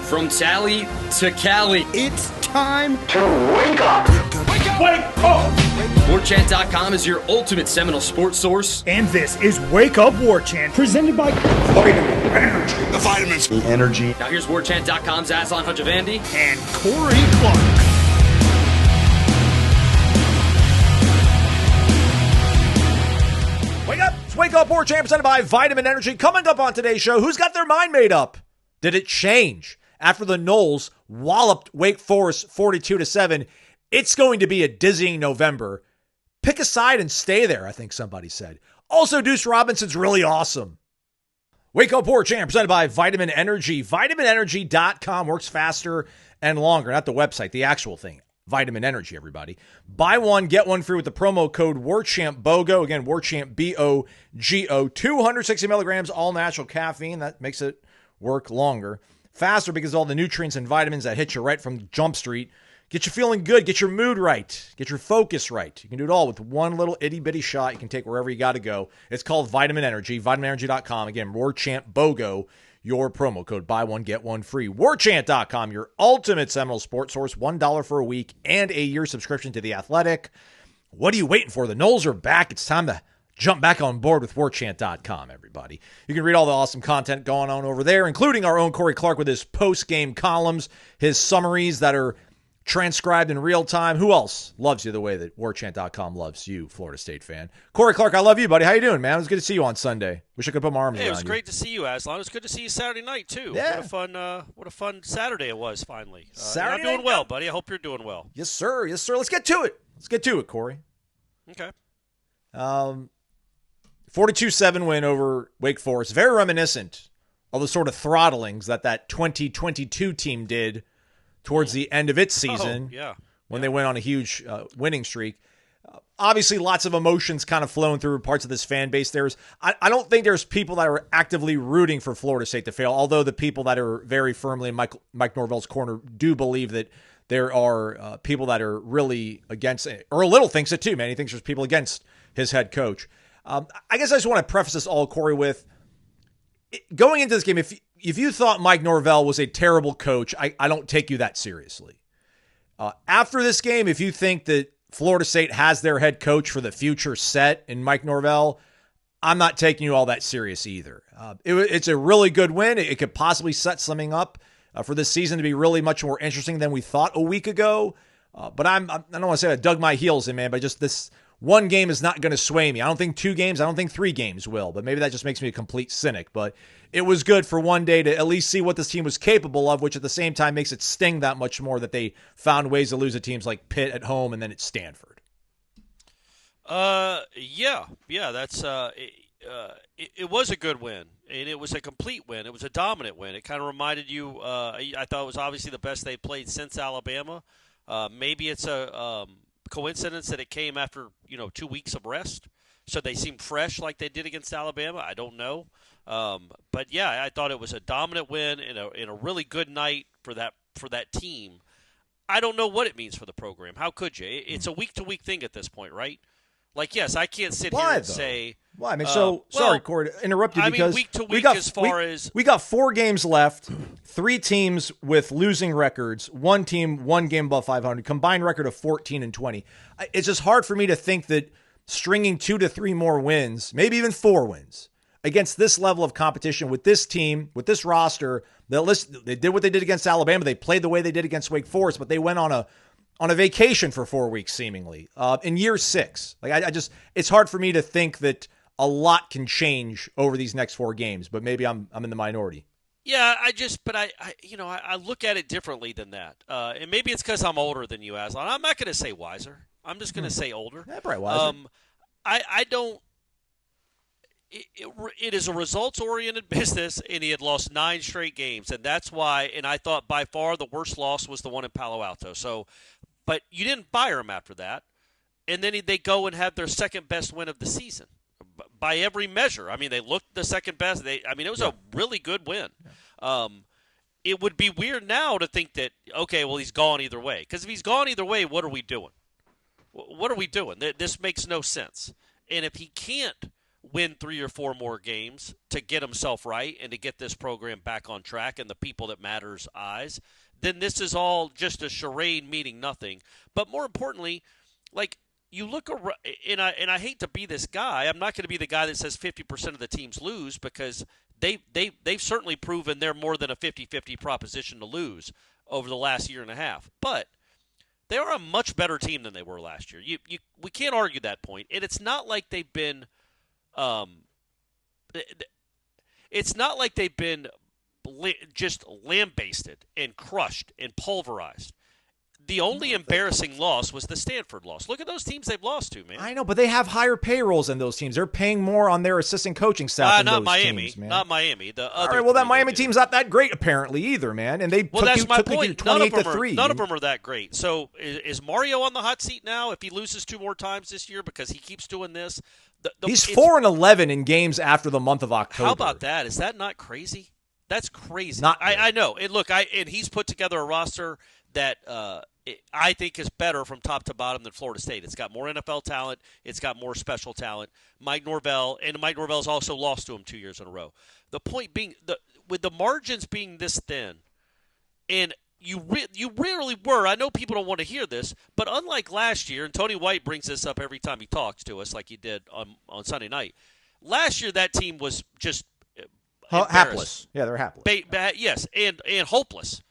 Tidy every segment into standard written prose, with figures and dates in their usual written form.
From Tally to Cali. It's time to wake up. Wake up! Warchant.com is your ultimate Seminole sports source. And this is Wake Up Warchant, presented by Vitamin Energy. The vitamins. The energy. Now here's Warchant.com's Aslan Hajavandi and Corey Clark. Wake up! It's Wake Up Warchant, presented by Vitamin Energy. Coming up on today's show, who's got their mind made up? Did it change after the Noles walloped Wake Forest 42-7? It's going to be a dizzying November. Pick a side and stay there, I think somebody said. Also, Duce Robinson's really awesome. Wake Up Warchant, presented by Vitamin Energy. VitaminEnergy.com works faster and longer. Not the website, the actual thing. Vitamin Energy, everybody. Buy one, get one free with the promo code warchantbogo. Again, warchantbogo. 260 milligrams, all natural caffeine. That makes it work longer. Faster because of all the nutrients and vitamins that hit you right from Jump Street. Get you feeling good. Get your mood right. Get your focus right. You can do it all with one little itty-bitty shot you can take wherever you got to go. It's called Vitamin Energy. VitaminEnergy.com. Again, warchantbogo. Your promo code. Buy one, get one free. Warchant.com, your ultimate Seminole sports source. $1 for a week and a year subscription to The Athletic. What are you waiting for? The Noles are back. It's time to jump back on board with Warchant.com, everybody. You can read all the awesome content going on over there, including our own Corey Clark with his post-game columns, his summaries that are transcribed in real time. Who else loves you the way that Warchant.com loves you, Florida State fan? Corey Clark, I love you, buddy. How you doing, man? It was good to see you on Sunday. Wish I could put my arms around you. It was great to see you, Aslan. It was good to see you Saturday night, too. Yeah. What a fun Saturday it was, finally. Saturday I'm doing well, buddy. I hope you're doing well. Yes, sir. Yes, sir. Let's get to it. Corey. Okay. 42-7 win over Wake Forest. Very reminiscent of the sort of throttlings that 2022 team did towards the end of its season when they went on a huge winning streak. Obviously, lots of emotions kind of flowing through parts of this fan base. I don't think there's people that are actively rooting for Florida State to fail, although the people that are very firmly in Mike Norvell's corner do believe that there are people that are really against it. Earl Little thinks it too, man. He thinks there's people against his head coach. I guess I just want to preface this all, Corey, with going into this game, if you thought Mike Norvell was a terrible coach, I don't take you that seriously. After this game, if you think that Florida State has their head coach for the future set in Mike Norvell, I'm not taking you all that serious either. It's a really good win. It could possibly set something up for this season to be really much more interesting than we thought a week ago. But I don't want to say I dug my heels in, man, but just this one game is not going to sway me. I don't think 2 games. I don't think 3 games will, but maybe that just makes me a complete cynic. But it was good for one day to at least see what this team was capable of, which at the same time makes it sting that much more that they found ways to lose to teams like Pitt at home and then at Stanford. That's it was a good win, and it was a complete win. It was a dominant win. It kind of reminded you. I thought it was obviously the best they played since Alabama. Maybe it's a coincidence that it came after 2 weeks of rest, so they seem fresh like they did against Alabama. I don't know, but yeah, I thought it was a dominant win in a really good night for that team. I don't know what it means for the program. How could you? It's a week-to-week thing at this point, right? Like, yes, I can't sit here and say why. I mean, sorry, Corey, to interrupt you because week to week we got 4 games left, 3 teams with losing records, 1 team 1 game above 500, combined record of 14-20. It's just hard for me to think that stringing 2 to 3 more wins, maybe even 4 wins, against this level of competition with this team, with this roster, they did what they did against Alabama. They played the way they did against Wake Forest, but they went on a vacation for 4 weeks, seemingly, in year 6. Like it's hard for me to think that a lot can change over these next 4 games, but maybe I'm in the minority. Yeah, I look at it differently than that. And maybe it's because I'm older than you, Aslan. I'm not going to say wiser. I'm just going to say older. Yeah, probably wiser. I don't. It is a results-oriented business, and he had lost 9 straight games, and that's why. And I thought by far the worst loss was the one in Palo Alto. So, but you didn't fire him after that, and then they go and have their second best win of the season by every measure. I mean, they looked the second best. It was a really good win. Yeah. It would be weird now to think that he's gone either way. Because if he's gone either way, what are we doing? What are we doing? This makes no sense. And if he can't win 3 or 4 more games to get himself right and to get this program back on track and the people that matters eyes, then this is all just a charade meaning nothing. But more importantly, like, you look around, and I hate to be this guy. I'm not going to be the guy that says 50% of the teams lose, because they've certainly proven they're more than a 50-50 proposition to lose over the last year and a half. But they are a much better team than they were last year. We can't argue that point. And it's not like they've been just lambasted and crushed and pulverized. The only embarrassing loss was the Stanford loss. Look at those teams they've lost to, man. I know, but they have higher payrolls than those teams. They're paying more on their assistant coaching staff than not those Miami, teams, man. not Miami. The other all right, well, that three Miami they did. team's not that great apparently either, man. And they Well, that's my point. 28-3. None of them are that great. So is Mario on the hot seat now if he loses 2 more times this year because he keeps doing this? He's 4-11 in games after the month of October. How about that? Is that not crazy? That's crazy. Not I know. And look, and he's put together a roster that I think is better from top to bottom than Florida State. It's got more NFL talent. It's got more special talent. Mike Norvell's also lost to him 2 years in a row. The point being, with the margins being this thin, and you rarely were. I know people don't want to hear this, but unlike last year, and Tony White brings this up every time he talks to us, like he did on Sunday night. Last year, that team was just hapless. Yeah, they're hapless. Yes, and hopeless.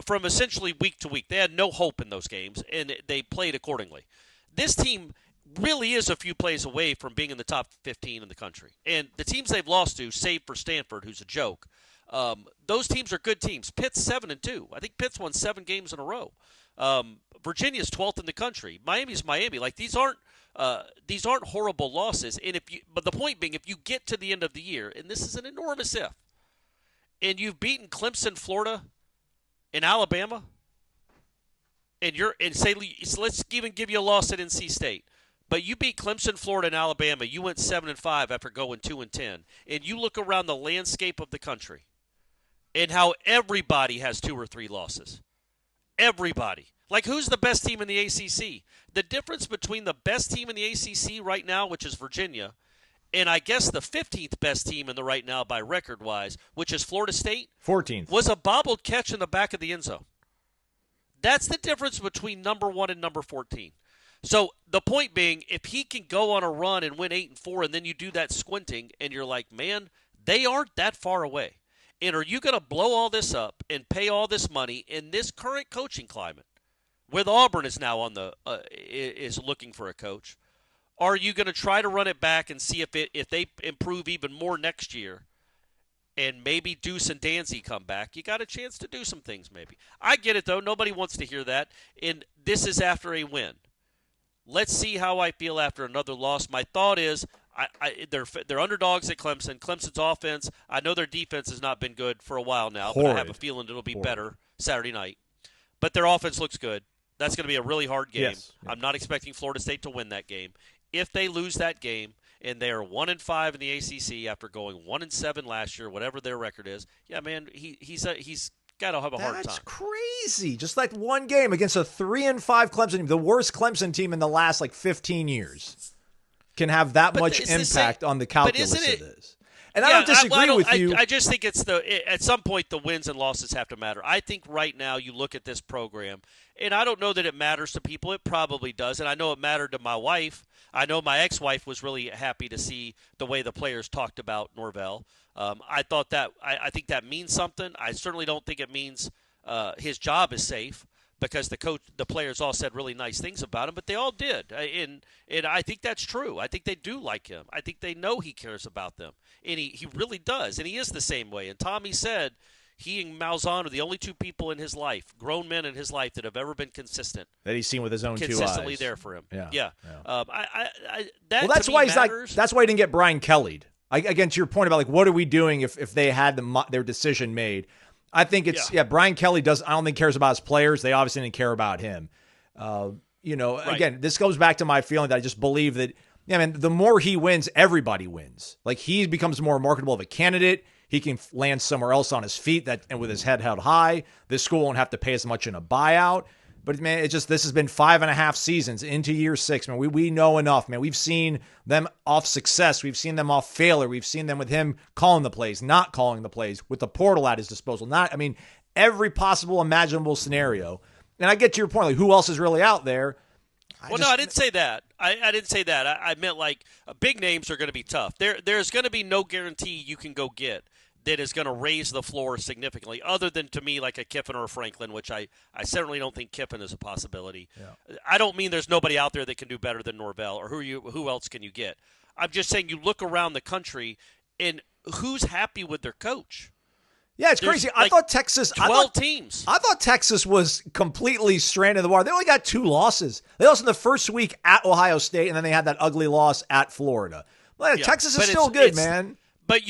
From essentially week to week. They had no hope in those games, and they played accordingly. This team really is a few plays away from being in the top 15 in the country. And the teams they've lost to, save for Stanford, who's a joke, those teams are good teams. Pitt's 7-2. I think Pitt's won 7 games in a row. Virginia's 12th in the country. Miami's Miami. Like, these aren't horrible losses. But the point being, if you get to the end of the year, and this is an enormous if, and you've beaten Clemson, Florida, in Alabama, and let's even give you a loss at NC State, but you beat Clemson, Florida, and Alabama. You went 7-5 after going 2-10, and you look around the landscape of the country, and how everybody has 2 or 3 losses. Everybody. Like, who's the best team in the ACC? The difference between the best team in the ACC right now, which is Virginia, and I guess the 15th best team in the right now by record-wise, which is Florida State, 14th, was a bobbled catch in the back of the end zone. That's the difference between number 1 and number 14. So the point being, if he can go on a run and win 8-4, and then you do that squinting, and you're like, man, they aren't that far away. And are you going to blow all this up and pay all this money in this current coaching climate, with Auburn is now on is looking for a coach? Are you going to try to run it back and see if they improve even more next year, and maybe Duce and Danzy come back? You got a chance to do some things maybe. I get it, though. Nobody wants to hear that. And this is after a win. Let's see how I feel after another loss. My thought is they're underdogs at Clemson. Clemson's offense, I know their defense has not been good for a while now, but I have a feeling it'll be better Saturday night. But their offense looks good. That's going to be a really hard game. Yes. I'm not expecting Florida State to win that game. If they lose that game and they are 1-5 in the ACC after going 1-7 last year, whatever their record is, yeah, man, he's got to have a hard time. That's crazy. Just like one game against a 3-5 Clemson team, the worst Clemson team in the last 15 years, can have that much impact on the calculus of this. And I don't disagree with you. I just think at some point the wins and losses have to matter. I think right now you look at this program, and I don't know that it matters to people. It probably does, and I know it mattered to my wife. I know my ex-wife was really happy to see the way the players talked about Norvell. I think that means something. I certainly don't think it means his job is safe, because the players all said really nice things about him, but they all did. And I think that's true. I think they do like him. I think they know he cares about them. And he really does. And he is the same way. And Tommy said he and Malzahn are the only 2 people in his life, grown men in his life, that have ever been consistent. That he's seen with his own 2 eyes. Consistently there for him. Yeah. That's why matters. that's why he didn't get Brian Kelly'd. Again, to your point about what are we doing if they had their decision made. I think it's Brian Kelly I don't think cares about his players. They obviously didn't care about him. Right. Again, this goes back to my feeling that I just believe that, the more he wins, everybody wins. Like, he becomes more marketable of a candidate. He can land somewhere else on his feet and with his head held high. This school won't have to pay as much in a buyout. But, man, this has been 5.5 seasons into year 6. Man, we know enough, man. We've seen them off success. We've seen them off failure. We've seen them with him calling the plays, not calling the plays, with the portal at his disposal. Every possible imaginable scenario. And I get to your point, like, who else is really out there? I didn't say that. I didn't say that. I meant, like, big names are going to be tough. There's going to be no guarantee you can go get that is going to raise the floor significantly, other than, to me, like a Kiffin or a Franklin, which I certainly don't think Kiffin is a possibility. Yeah. I don't mean there's nobody out there that can do better than Norvell, or who else can you get. I'm just saying you look around the country, and who's happy with their coach? Yeah, it's crazy. I thought Texas 12 teams. I thought Texas was completely stranded in the water. They only got 2 losses. They lost in the first week at Ohio State, and then they had that ugly loss at Florida. But Texas is still good, man. But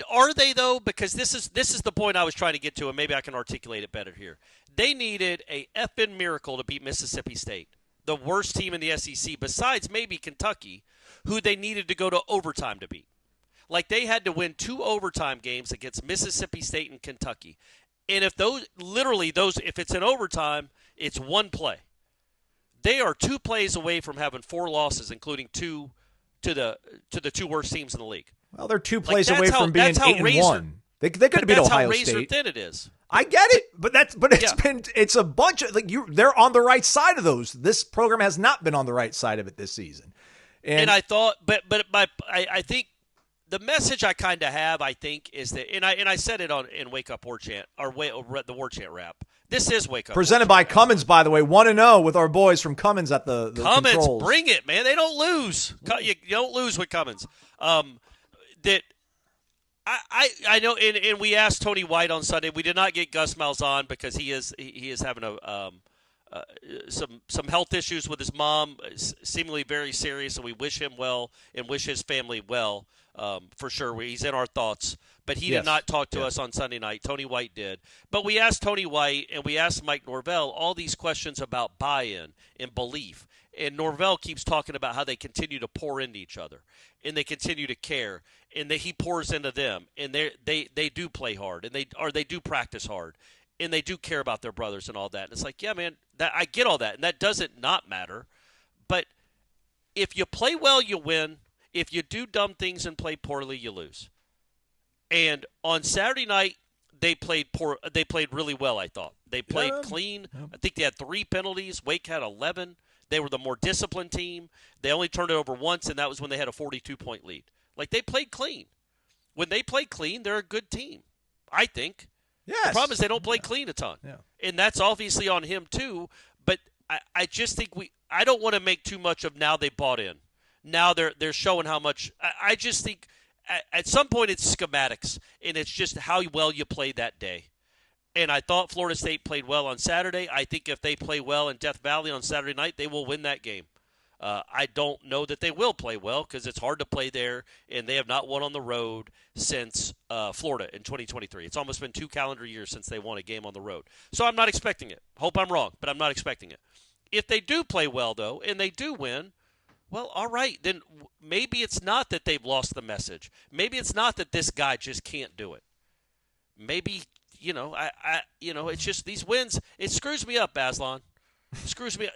are they though? Because this is the point I was trying to get to, and maybe I can articulate it better here. They needed a effing miracle to beat Mississippi State, the worst team in the SEC, besides maybe Kentucky, who they needed to go to overtime to beat. Like, they had to win 2 overtime games against Mississippi State and Kentucky. And if if it's in overtime, it's 1 play. They are 2 plays away from having 4 losses, including 2 to the 2 worst teams in the league. Well, they're 2 plays away from being 8-1. They could have beat Ohio State. That's how razor thin it is. I get it, but it's a bunch of they're on the right side of those. This program has not been on the right side of it this season. And I thought, I think the message I kind of have, I think, is that, and I said it in Wake Up Warchant, or the Warchant rap. This is Wake Up. Presented by Cummins, by the way, 1-0 with our boys from Cummins at the Cummins, controls. Bring it, man. They don't lose. You don't lose with Cummins. That I know, and we asked Tony White on Sunday. We did not get Gus Malzahn because he is having some health issues with his mom, seemingly very serious, and we wish him well and wish his family well. For sure, he's in our thoughts. But he did not talk to us on Sunday night. Tony White did. But we asked Tony White and we asked Mike Norvell all these questions about buy-in and belief. And Norvell keeps talking about how they continue to pour into each other and they continue to care and that he pours into them and they do play hard and they do practice hard and they do care about their brothers and all that. And it's like, yeah, man, I get all that, and that doesn't not matter. But if you play well, you win. If you do dumb things and play poorly, you lose. And on Saturday night, they played poor. They played really well, I thought. They played clean. I think they had 3 penalties. Wake had 11. They were the more disciplined team. They only turned it over once, and that was when they had a 42-point lead. Like, they played clean. When they play clean, they're a good team, I think. Yes. The problem is they don't play clean a ton. Yeah. And that's obviously on him too. But I just think I don't want to make too much of now they bought in. Now they're showing how much. I just think at some point it's schematics, and it's just how well you play that day. And I thought Florida State played well on Saturday. I think if they play well in Death Valley on Saturday night, they will win that game. I don't know that they will play well because it's hard to play there, and they have not won on the road since Florida in 2023. It's almost been 2 calendar years since they won a game on the road. So I'm not expecting it. Hope I'm wrong, but I'm not expecting it. If they do play well, though, and they do win, well, all right, then maybe it's not that they've lost the message. Maybe it's not that this guy just can't do it. Maybe, it's just these wins. It screws me up, Aslan. Screws me.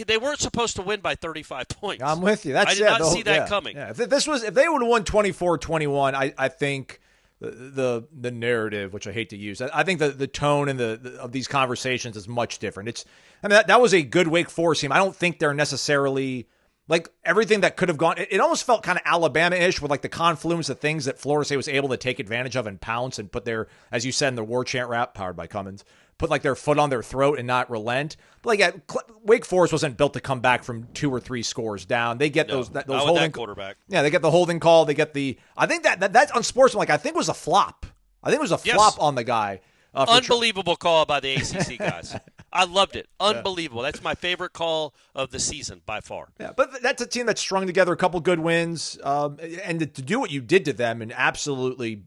They weren't supposed to win by 35 points. I'm with you. I did not see that coming. Yeah. If they would have won 24-21, I think the narrative, which I hate to use, I think the tone and of these conversations is much different. That was a good Wake Forest team. I don't think they're necessarily like everything that could have gone. It almost felt kind of Alabama-ish with like the confluence of things that Florida State was able to take advantage of and pounce and put their, as you said in the Warchant rap, powered by Cummins, put like their foot on their throat and not relent. But like Wake Forest wasn't built to come back from 2 or 3 scores down. They get those holding quarterback. Yeah, they get the holding call. They get I think that's unsportsmanlike. I think it was a flop. I think it was a flop on the guy. Unbelievable call by the ACC guys. I loved it. Unbelievable. That's my favorite call of the season by far. Yeah, but that's a team that's strung together a couple good wins, and to do what you did to them and absolutely,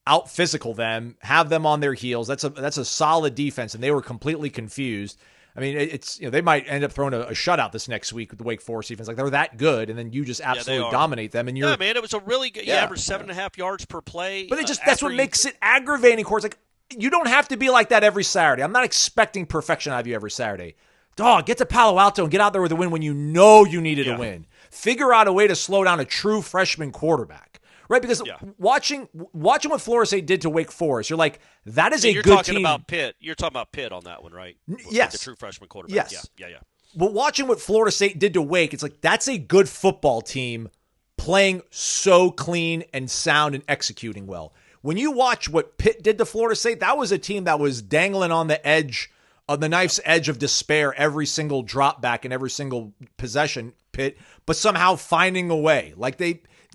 out physical them, have them on their heels. That's a solid defense, and they were completely confused. I mean, it's they might end up throwing a shutout this next week with the Wake Forest defense. Like they're that good, and then you just absolutely dominate them. And man, it was a really good. You averaged 7.5 yards per play. But that's what makes it aggravating. Of course, like you don't have to be like that every Saturday. I'm not expecting perfection out of you every Saturday. Dog, get to Palo Alto and get out there with a win when you know you needed a win. Figure out a way to slow down a true freshman quarterback, right? Because watching what Florida State did to Wake Forest, you're like, that is a good team. You're talking about Pitt. You're talking about Pitt on that one, right? Yes. The true freshman quarterback. Yes. Yeah. But watching what Florida State did to Wake, it's like, that's a good football team playing so clean and sound and executing well. When you watch what Pitt did to Florida State, that was a team that was dangling on the edge of the knife's edge of despair every single drop back and every single possession, Pitt, but somehow finding a way. Like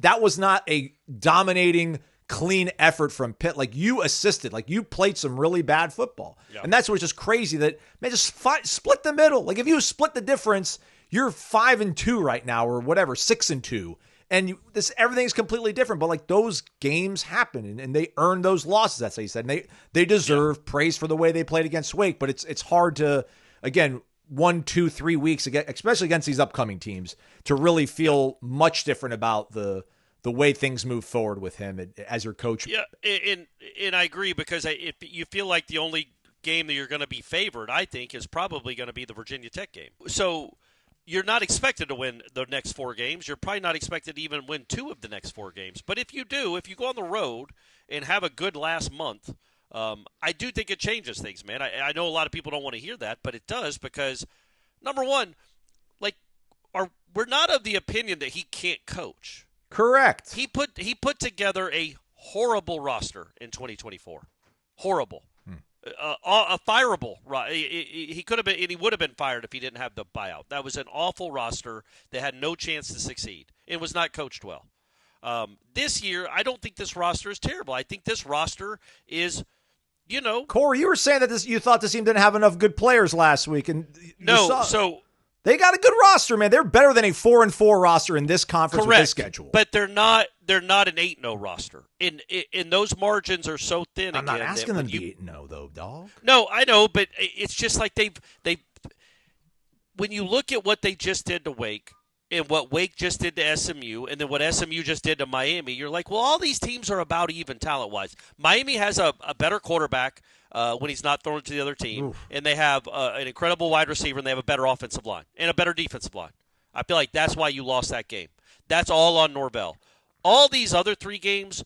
that was not a dominating, clean effort from Pitt. Like you assisted, like you played some really bad football. Yeah. And that's what's just crazy that, man, just split the middle. Like if you split the difference, you're 5-2 right now or whatever, 6-2. And everything's completely different, but like those games happen and they earn those losses. That's how you said. And they deserve praise for the way they played against Wake, but it's hard to, again, 1, 2, 3 weeks, especially against these upcoming teams, to really feel much different about the way things move forward with him as your coach. Yeah, and I agree because if you feel like the only game that you're going to be favored, I think, is probably going to be the Virginia Tech game. So you're not expected to win the next 4 games. You're probably not expected to even win 2 of the next 4 games. But if you do, if you go on the road and have a good last month, I do think it changes things, man. I know a lot of people don't want to hear that, but it does because, number one, like, we're not of the opinion that he can't coach. Correct. He put together a horrible roster in 2024. Horrible. A fireable. He could have been, and he would have been fired if he didn't have the buyout. That was an awful roster that had no chance to succeed. It was not coached well. This year, I don't think this roster is terrible. I think this roster is, Corey, you were saying that you thought this team didn't have enough good players last week, and so they got a good roster, man. They're better than a 4-4 roster in this conference with this schedule. But they're not an 8-0 roster. In those margins are so thin. I'm not asking them to be 8-0 though, dog. No, I know, but it's just like they when you look at what they just did to Wake and what Wake just did to SMU and then what SMU just did to Miami, you're like, well, all these teams are about even talent-wise. Miami has a better quarterback when he's not thrown to the other team. Oof. And they have an incredible wide receiver, and they have a better offensive line and a better defensive line. I feel like that's why you lost that game. That's all on Norvell. All these other 3 games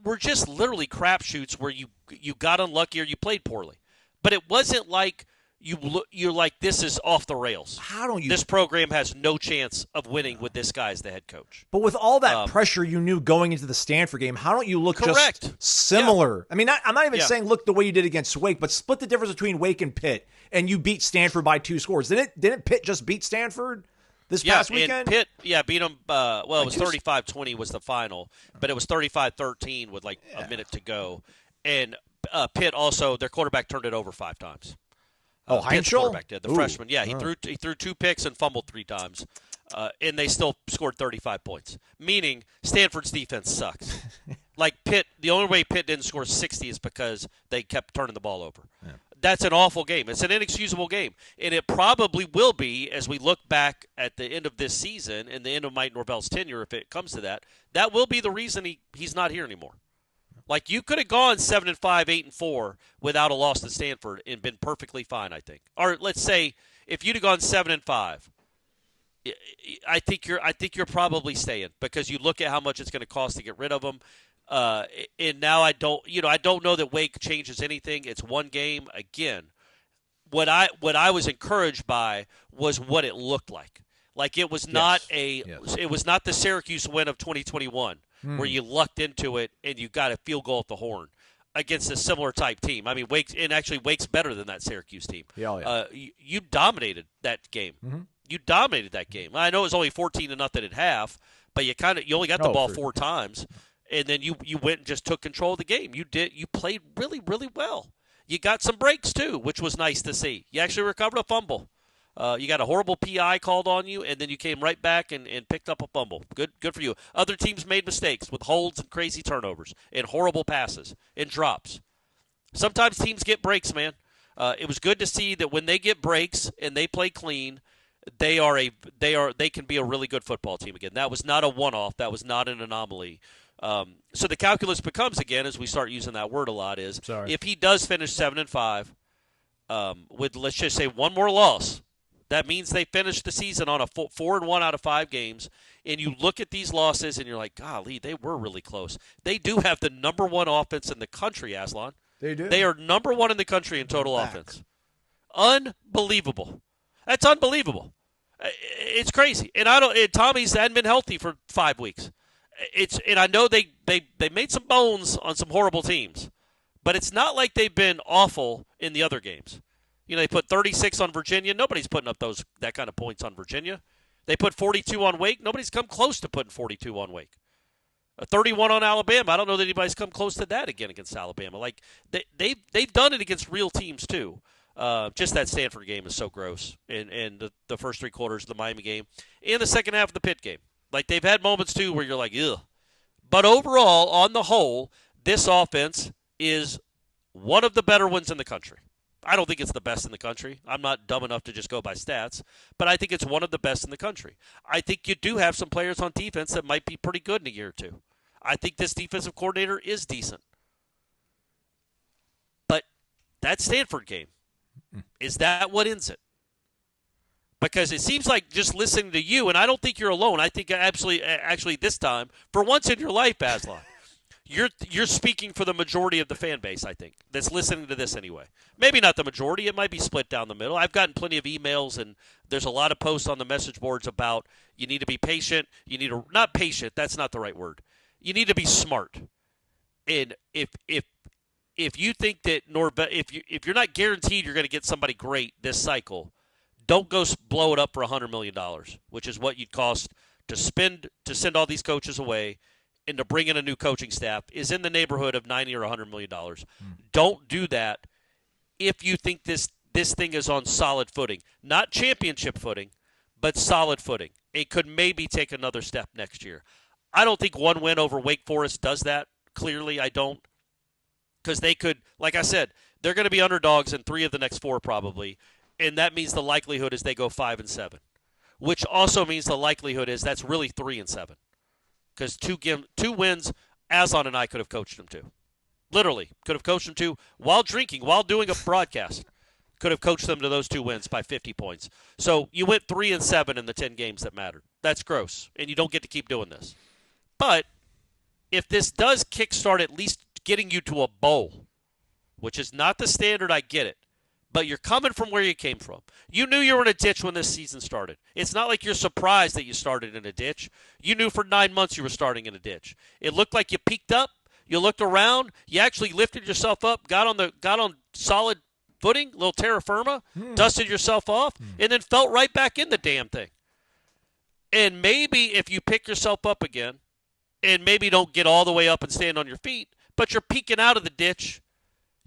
were just literally crapshoots where you got unlucky or you played poorly. But it wasn't like you're like, this is off the rails. How don't you? This program has no chance of winning with this guy as the head coach. But with all that pressure you knew going into the Stanford game, how don't you look correct. Just similar? Yeah. I mean, I'm not even saying look the way you did against Wake, but split the difference between Wake and Pitt, and you beat Stanford by 2 scores. Didn't Pitt just beat Stanford this past weekend? And Pitt, beat them. It was 35-20 was the final, but it was 35-13 with like a minute to go. And Pitt also, their quarterback turned it over 5 times. Pitt's quarterback did, the freshman. Yeah, he threw 2 picks and fumbled 3 times, and they still scored 35 points. Meaning Stanford's defense sucks. Like Pitt, the only way Pitt didn't score 60 is because they kept turning the ball over. Yeah. That's an awful game. It's an inexcusable game, and it probably will be as we look back at the end of this season and the end of Mike Norvell's tenure. If it comes to that, that will be the reason he's not here anymore. Like, you could have gone 7-5, 8-4 without a loss to Stanford and been perfectly fine, I think. Or let's say if you'd have gone 7-5, I think you're probably staying because you look at how much it's going to cost to get rid of them. And now I don't know that Wake changes anything. It's one game again. What I was encouraged by was what it looked like. Like it was not it was not the Syracuse win of 2021 where you lucked into it and you got a field goal at the horn against a similar type team. I mean, Wake's better than that Syracuse team. Yeah. You dominated that game. Mm-hmm. You dominated that game. I know it was only 14-0 at half, but you only got the ball 4 times, and then you went and just took control of the game. You played really, really well. You got some breaks too, which was nice to see. You actually recovered a fumble. You got a horrible PI called on you, and then you came right back and picked up a fumble. Good for you. Other teams made mistakes with holds and crazy turnovers and horrible passes and drops. Sometimes teams get breaks, man. It was good to see that when they get breaks and they play clean, they can be a really good football team again. That was not a one-off. That was not an anomaly So the calculus becomes, again, as we start using that word a lot, is if he does finish 7-5 with, let's just say, one more loss, that means they finished the season on a 4-1 out of 5 games. And you look at these losses and you're like, golly, they were really close. They do have the number 1 offense in the country, Aslan. They do. They are number 1 in the country in total offense. Unbelievable. That's unbelievable. It's crazy. And Tommy's hadn't been healthy for 5 weeks. And I know they made some bones on some horrible teams, but it's not like they've been awful in the other games. You know, they put 36 on Virginia. Nobody's putting up that kind of points on Virginia. They put 42 on Wake. Nobody's come close to putting 42 on Wake. 31 on Alabama. I don't know that anybody's come close to that again against Alabama. Like they've done it against real teams too. Just that Stanford game is so gross, and the first 3 quarters of the Miami game, and the second half of the Pitt game. Like they've had moments too where you're like, ugh. But overall, on the whole, this offense is one of the better ones in the country. I don't think it's the best in the country. I'm not dumb enough to just go by stats, but I think it's one of the best in the country. I think you do have some players on defense that might be pretty good in a year or two. I think this defensive coordinator is decent. But that Stanford game, is that what ends it? Because it seems like just listening to you, and I don't think you're alone. I think actually this time, for once in your life, Aslan, You're speaking for the majority of the fan base, I think, that's listening to this anyway. Maybe not the majority. It might be split down the middle. I've gotten plenty of emails, and there's a lot of posts on the message boards about you need to be patient. You need to – not patient. That's not the right word. You need to be smart. And if you think that Norvell – if you're not guaranteed you're going to get somebody great this cycle, don't go blow it up for $100 million, which is what you'd cost to send all these coaches away – and to bring in a new coaching staff is in the neighborhood of $90 or $100 million. Don't do that if you think this thing is on solid footing. Not championship footing, but solid footing. It could maybe take another step next year. I don't think one win over Wake Forest does that. Clearly, I don't. Because they could, like I said, they're going to be underdogs in 3 of the next 4 probably, and that means the likelihood is they go 5-7, which also means the likelihood is that's really 3-7. Because 2 wins, Aslan and I could have coached them to. Literally, could have coached them to while drinking, while doing a broadcast. Could have coached them to those 2 wins by 50 points. So you went 3-7 in the 10 games that mattered. That's gross, and you don't get to keep doing this. But if this does kickstart at least getting you to a bowl, which is not the standard, I get it. But you're coming from where you came from. You knew you were in a ditch when this season started. It's not like you're surprised that you started in a ditch. You knew for 9 months you were starting in a ditch. It looked like you peaked up. You looked around. You actually lifted yourself up, got on solid footing, a little terra firma, dusted yourself off, and then felt right back in the damn thing. And maybe if you pick yourself up again, and maybe don't get all the way up and stand on your feet, but you're peeking out of the ditch,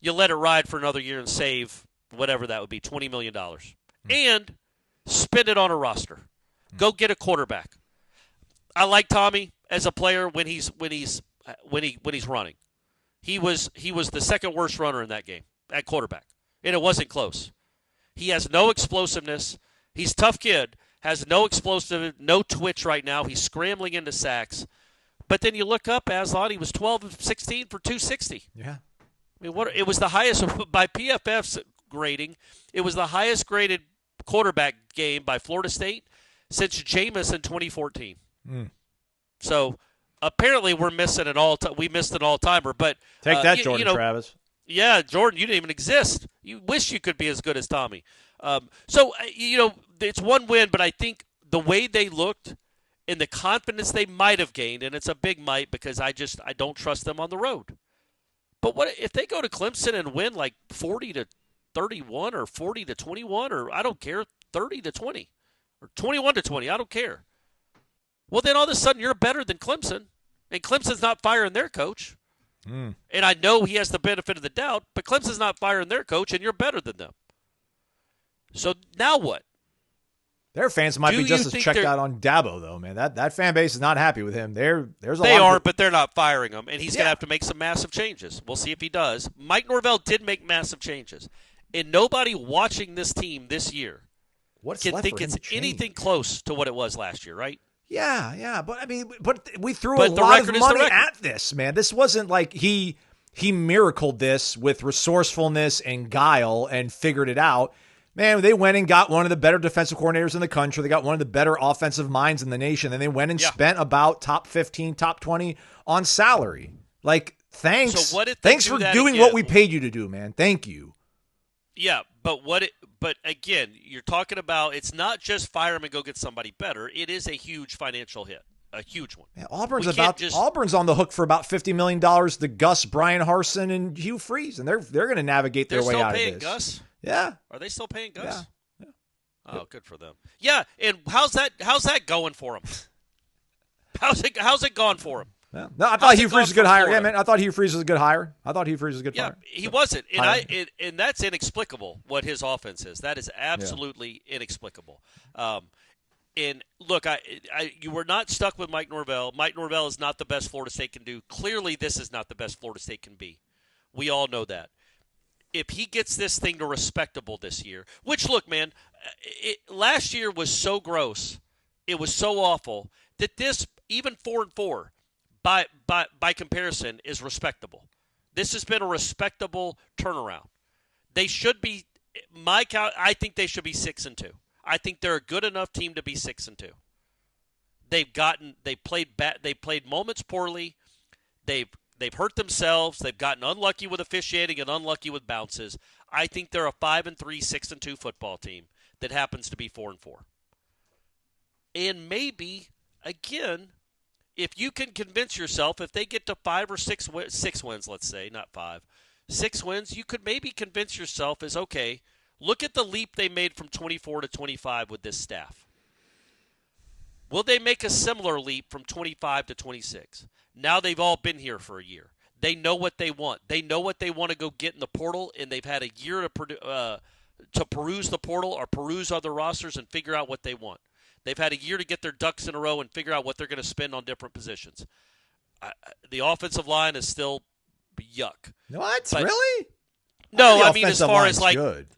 you let it ride for another year and save whatever that would be, $20 million, and spend it on a roster. Go get a quarterback. I like Tommy as a player when he's running. He was the second worst runner in that game at quarterback, and it wasn't close. He has no explosiveness. He's a tough kid, has no explosive, no twitch right now. He's scrambling into sacks. But then you look up, Aslan, he was 12 of 16 for 260. Yeah. I mean, it was the highest by PFF's grading. It was the highest graded quarterback game by Florida State since Jameis in 2014. So apparently we're missing we missed an all-timer. But take that, Jordan Travis. Yeah, Jordan, you didn't even exist. You wish you could be as good as Tommy. It's one win, but I think the way they looked and the confidence they might have gained, and it's a big might because I don't trust them on the road. But what if they go to Clemson and win like 40-31 or 40-21 or I don't care, 30-20 or 21-20, I don't care. Well, then all of a sudden you're better than Clemson, and Clemson's not firing their coach. And I know he has the benefit of the doubt, but Clemson's not firing their coach, and you're better than them. So now what? Their fans might be just as checked out on Dabo, though, man. That fan base is not happy with him. They are, but they're not firing him, and he's going to have to make some massive changes. We'll see if he does. Mike Norvell did make massive changes, and nobody watching this team this year can think it's anything close to what it was last year, right? Yeah, but I mean, but we threw a But the lot record of is the money record. at this, man. This wasn't like he miracled this with resourcefulness and guile and figured it out. Man, they went and got one of the better defensive coordinators in the country. They got one of the better offensive minds in the nation, and they went and spent about top 15, top 20 on salary. Like, thanks. So what if they thanks do for that doing again? what we paid you to do, man. Thank you. Yeah, but again, you're talking about it's not just fire him and go get somebody better. It is a huge financial hit, a huge one. Yeah, We Auburn's on the hook for about $50 million to Gus, Brian Harsin, and Hugh Freeze, and they're going to navigate their way out of this. They're still paying Gus? Yeah. Are they still paying Gus? Yeah. Oh, good for them. Yeah, and how's that going for him? How's it gone for him? Yeah. No, I thought Hugh Freeze was a good hire. Yeah, man, I thought Hugh Freeze was a good hire. Yeah, he wasn't, and that's inexplicable. What his offense is, that is absolutely inexplicable. And look, you were not stuck with Mike Norvell. Mike Norvell is not the best Florida State can do. Clearly, this is not the best Florida State can be. We all know that. If he gets this thing to respectable this year, which, look, man, last year was so gross, it was so awful that this, even 4-4, by comparison, is respectable. This has been a respectable turnaround. They should be, I think they should be 6-2. I think they're a good enough team to be 6-2. They played moments poorly. They've hurt themselves. They've gotten unlucky with officiating and unlucky with bounces. I think they're a 5-3, 6-2 football team that happens to be 4-4. And maybe, again, if you can convince yourself, if they get to 5 or 6 wins, let's say, not 5, 6 wins, you could maybe convince yourself is, okay, look at the leap they made from 24 to 25 with this staff. Will they make a similar leap from 25 to 26? Now they've all been here for a year. They know what they want. They know what they want to go get in the portal, and they've had a year to peruse the portal or peruse other rosters and figure out what they want. They've had a year to get their ducks in a row and figure out what they're going to spend on different positions. The offensive line is still yuck. What? But, really? No, I mean as far as like good.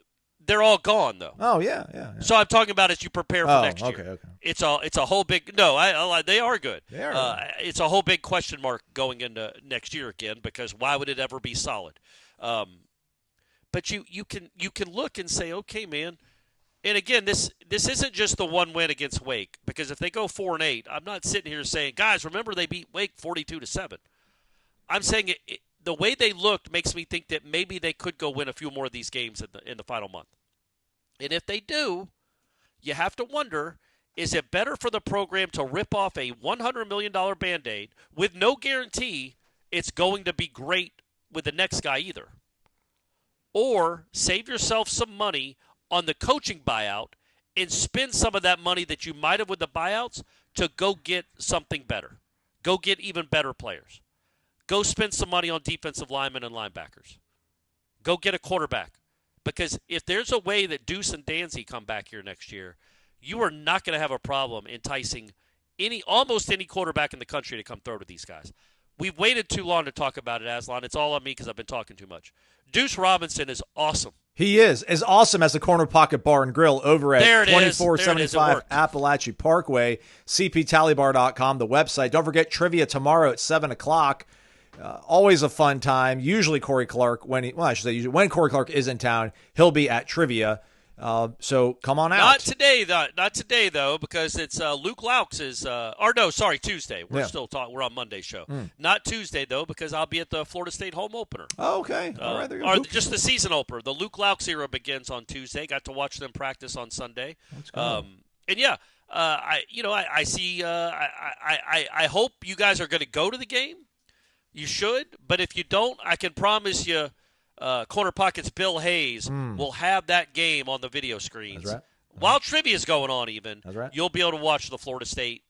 They're all gone though. Oh yeah. So I'm talking about as you prepare for next year. Okay. It's a whole big they are good. They are. It's a whole big question mark going into next year again because why would it ever be solid? But you can look and say, okay, man. And again, this isn't just the one win against Wake because if they go 4-8, I'm not sitting here saying, guys, remember they beat Wake 42-7. I'm saying the way they looked makes me think that maybe they could go win a few more of these games in the final month. And if they do, you have to wonder, is it better for the program to rip off a $100 million Band-Aid with no guarantee it's going to be great with the next guy either? Or save yourself some money on the coaching buyout and spend some of that money that you might have with the buyouts to go get something better. Go get even better players. Go spend some money on defensive linemen and linebackers. Go get a quarterback. Because if there's a way that Duce and Danzy come back here next year, you are not going to have a problem enticing almost any quarterback in the country to come throw to these guys. We've waited too long to talk about it, Aslan. It's all on me because I've been talking too much. Duce Robinson is awesome. He is as awesome as the Corner Pocket Bar and Grill over at 2475 Appalachia Parkway, cptallybar.com, the website. Don't forget trivia tomorrow at 7 o'clock. Always a fun time. Usually Corey Clark, when Corey Clark is in town, he'll be at trivia. So come on out. Not today though, because it's Luke Laux is. Tuesday. We're on Monday's show. Not Tuesday though, because I'll be at the Florida State home opener. Oh, okay. All right. There you go. Or just the season opener. The Luke Laux era begins on Tuesday. Got to watch them practice on Sunday. Let's go. I see. I hope you guys are going to go to the game. You should, but if you don't, I can promise you, Corner Pocket's Bill Hayes will have that game on the video screens. That's right. While trivia is going on even, That's right. You'll be able to watch the Florida State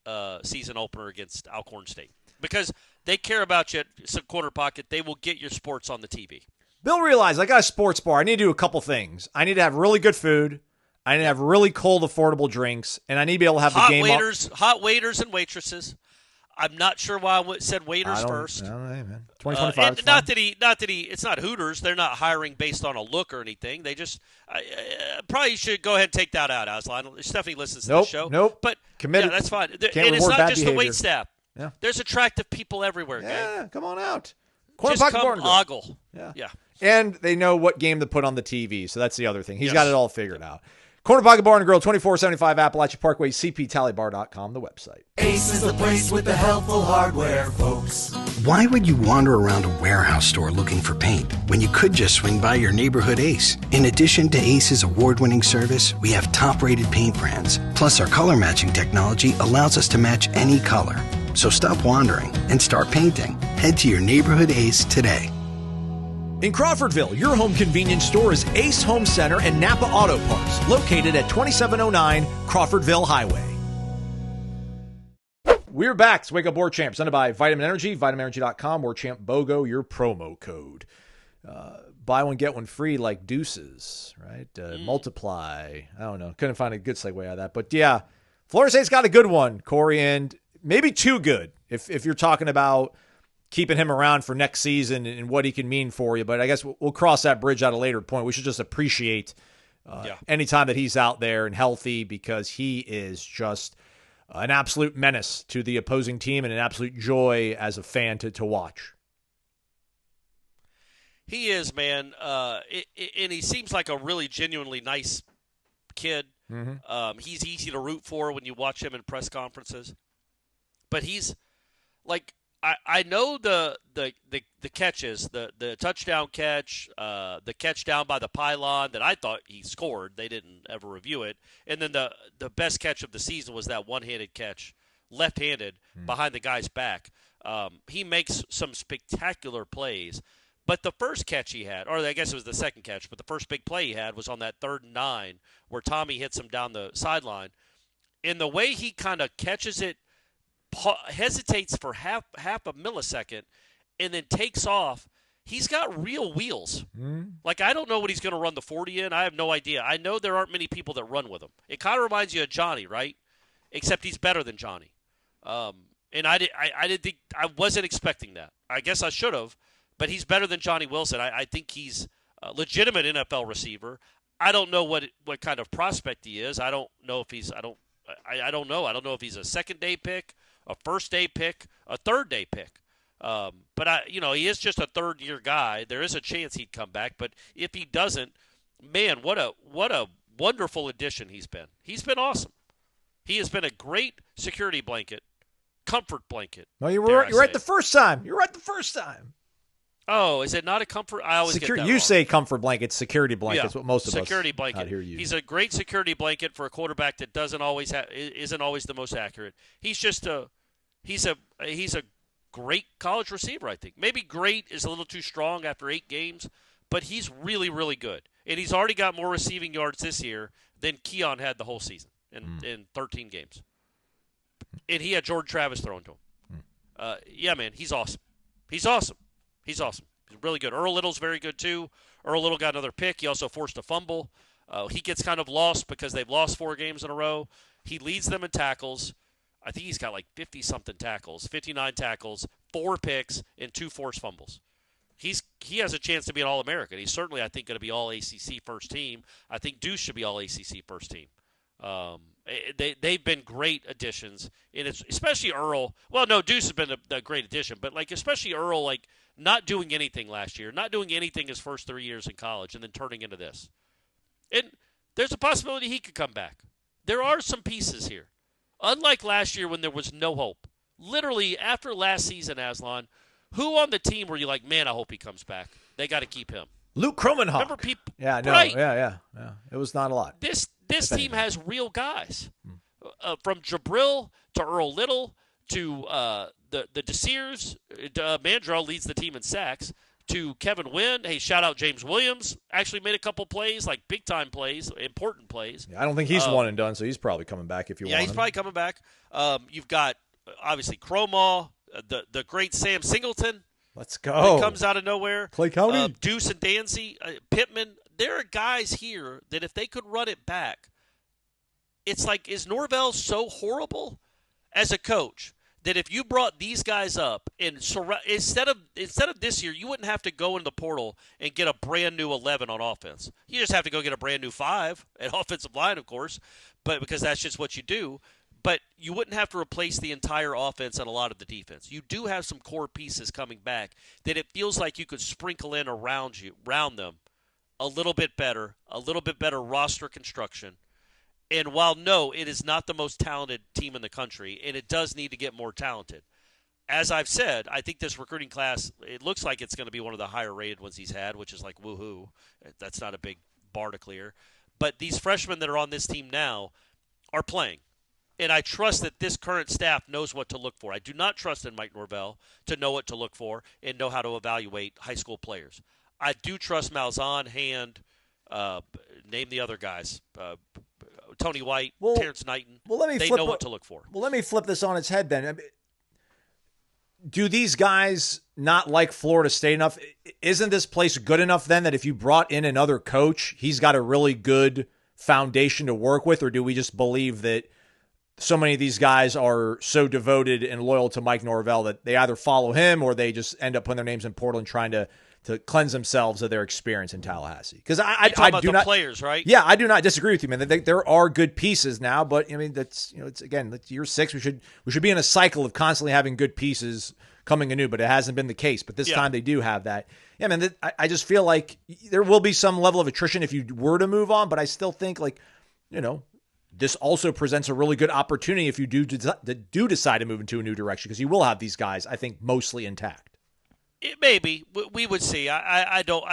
season opener against Alcorn State. Because they care about you at Corner Pocket. They will get your sports on the TV. Bill realized I got a sports bar. I need to do a couple things. I need to have really good food. I need to have really cold, affordable drinks. And I need to be able to have the game hot waiters and waitresses. I'm not sure why I said waiters first. I don't know, man. 2025. Not that he. It's not Hooters. They're not hiring based on a look or anything. They just probably should go ahead and take that out, Aslan. Stephanie listens to the show. Nope. But committed. Yeah, that's fine. Can't and it's reward not bad just behavior. the wait staff. Yeah. There's attractive people everywhere, gang. Yeah, come on out. Corner Just pocket come barn girl. ogle. Yeah. And they know what game to put on the TV, so that's the other thing. He's got it all figured out. Corner Pocket Barn and Grill, 2475 Appalachia Parkway, cptallybar.com, the website. Ace is the place with the helpful hardware, folks. Why would you wander around a warehouse store looking for paint when you could just swing by your neighborhood Ace? In addition to Ace's award-winning service, we have top-rated paint brands. Plus, our color matching technology allows us to match any color. So stop wandering and start painting. Head to your neighborhood Ace today. In Crawfordville, your home convenience store is Ace Home Center and Napa Auto Parts, located at 2709 Crawfordville Highway. We're back. It's Wake Up Warchant, presented by Vitamin Energy, vitaminenergy.com, warchantbogo, your promo code. Buy one, get one free like Duce's, right? Multiply. I don't know. Couldn't find a good segue out of that. But yeah, Florida State's got a good one, Corey, and maybe too good if you're talking about keeping him around for next season and what he can mean for you. But I guess we'll cross that bridge at a later point. We should just appreciate any time that he's out there and healthy, because he is just an absolute menace to the opposing team and an absolute joy as a fan to watch. He is, man. And he seems like a really genuinely nice kid. Mm-hmm. He's easy to root for when you watch him in press conferences. But he's like, I know the catches, the touchdown catch, the catch down by the pylon that I thought he scored. They didn't ever review it. And then the best catch of the season was that one-handed catch, left-handed, behind the guy's back. He makes some spectacular plays. But the first catch he had, or I guess it was the second catch, but the first big play he had was on that 3rd and 9 where Tommy hits him down the sideline. And the way he kind of catches it, hesitates for half a millisecond, and then takes off. He's got real wheels. Like, I don't know what he's going to run the 40 in. I have no idea. I know there aren't many people that run with him. It kind of reminds you of Johnny, right? Except he's better than Johnny. And I didn't think, I wasn't expecting that. I guess I should have, but he's better than Johnny Wilson. I think he's a legitimate NFL receiver. I don't know what kind of prospect he is. I don't know if he's I don't know. I don't know if he's a second-day pick, a first-day pick, a third-day pick. But he is just a third-year guy. There is a chance he'd come back, but if he doesn't, man, what a wonderful addition he's been. He's been awesome. He has been a great security blanket, comfort blanket. No, you're right the first time. You're right the first time. Oh, is it not a comfort? I always get that You wrong. say comfort blanket, security blanket. That's what most of security us blanket. out here use. He's a great security blanket for a quarterback that isn't always the most accurate. He's just he's a great college receiver, I think. Maybe great is a little too strong after 8 games, but he's really, really good. And he's already got more receiving yards this year than Keon had the whole season in 13 games. And he had Jordan Travis throwing to him. Yeah, man, he's awesome. He's awesome. He's awesome. He's really good. Earl Little's very good, too. Earl Little got another pick. He also forced a fumble. He gets kind of lost because they've lost 4 games in a row. He leads them in tackles. I think he's got like 50-something tackles, 59 tackles, 4 picks, and 2 forced fumbles. He has a chance to be an All-American. He's certainly, I think, going to be All-ACC first team. I think Duce should be All-ACC first team. They've been great additions, and it's especially Earl. Well, no, Duce has been a great addition, but like especially Earl, like not doing anything last year, not doing anything his first 3 years in college, and then turning into this. And there's a possibility he could come back. There are some pieces here. Unlike last year when there was no hope. Literally, after last season, Aslan, who on the team were you like, man, I hope he comes back? They got to keep him. Luke Kromenhoek. Remember people? Yeah, no, right. Yeah. It was not a lot. This team has real guys. From Jabril to Earl Little to the Desires. Mandrell leads the team in sacks. To Kevin Wynn. Hey, shout out James Williams. Actually made a couple plays, like big-time plays, important plays. Yeah, I don't think he's one and done, so he's probably coming back if you want him. Yeah, he's probably coming back. You've got, obviously, Cromaw, the great Sam Singleton. Let's go. That comes out of nowhere. Clay County. Duce and Dancy, Pittman. There are guys here that if they could run it back, it's like, is Norvell so horrible as a coach that if you brought these guys up and instead of this year, you wouldn't have to go in the portal and get a brand new 11 on offense. You just have to go get a brand new 5 at offensive line, of course, but because that's just what you do. but you wouldn't have to replace the entire offense and a lot of the defense. You do have some core pieces coming back that it feels like you could sprinkle in around them a little bit better roster construction. And while, no, it is not the most talented team in the country, and it does need to get more talented. As I've said, I think this recruiting class, it looks like it's going to be one of the higher-rated ones he's had, which is like woohoo. That's not a big bar to clear. But these freshmen that are on this team now are playing. And I trust that this current staff knows what to look for. I do not trust in Mike Norvell to know what to look for and know how to evaluate high school players. I do trust Malzahn, Hand, name the other guys, Tony White, Terrence Knighton. They know what to look for. Well, let me flip this on its head then. I mean, do these guys not like Florida State enough? Isn't this place good enough then that if you brought in another coach, he's got a really good foundation to work with? Or do we just believe that so many of these guys are so devoted and loyal to Mike Norvell that they either follow him or they just end up putting their names in Portland trying to cleanse themselves of their experience in Tallahassee? Because I do not players, right? Yeah, I do not disagree with you, man. There are good pieces now, but I mean that's it's again year 6. We should be in a cycle of constantly having good pieces coming anew, but it hasn't been the case. But this time they do have that. Yeah, man. I just feel like there will be some level of attrition if you were to move on, but I still think this also presents a really good opportunity if you do decide to move into a new direction, because you will have these guys, I think, mostly intact. It may be. We would see. I don't.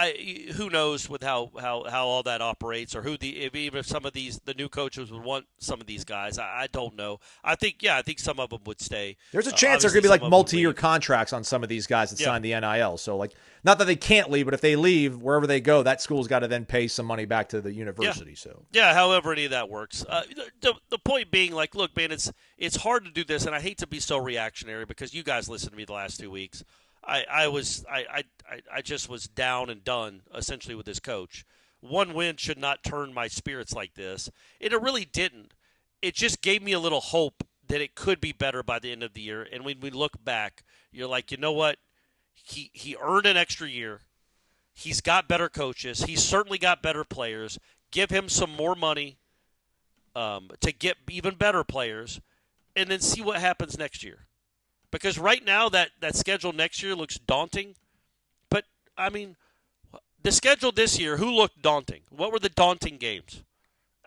Who knows with how all that operates, or even if some of the new coaches would want some of these guys. I don't know. I think some of them would stay. There's a chance there could be like multi-year contracts on some of these guys that sign the NIL. So not that they can't leave, but if they leave, wherever they go, that school's got to then pay some money back to the university. So however any of that works. The point being, look, man, it's hard to do this, and I hate to be so reactionary because you guys listened to me the last 2 weeks. I just was down and done essentially with this coach. One win should not turn my spirits like this. And it really didn't. It just gave me a little hope that it could be better by the end of the year. And when we look back, you're like, you know what? He earned an extra year. He's got better coaches. He's certainly got better players. Give him some more money to get even better players, and then see what happens next year. Because right now that schedule next year looks daunting. But, I mean, the schedule this year, who looked daunting? What were the daunting games?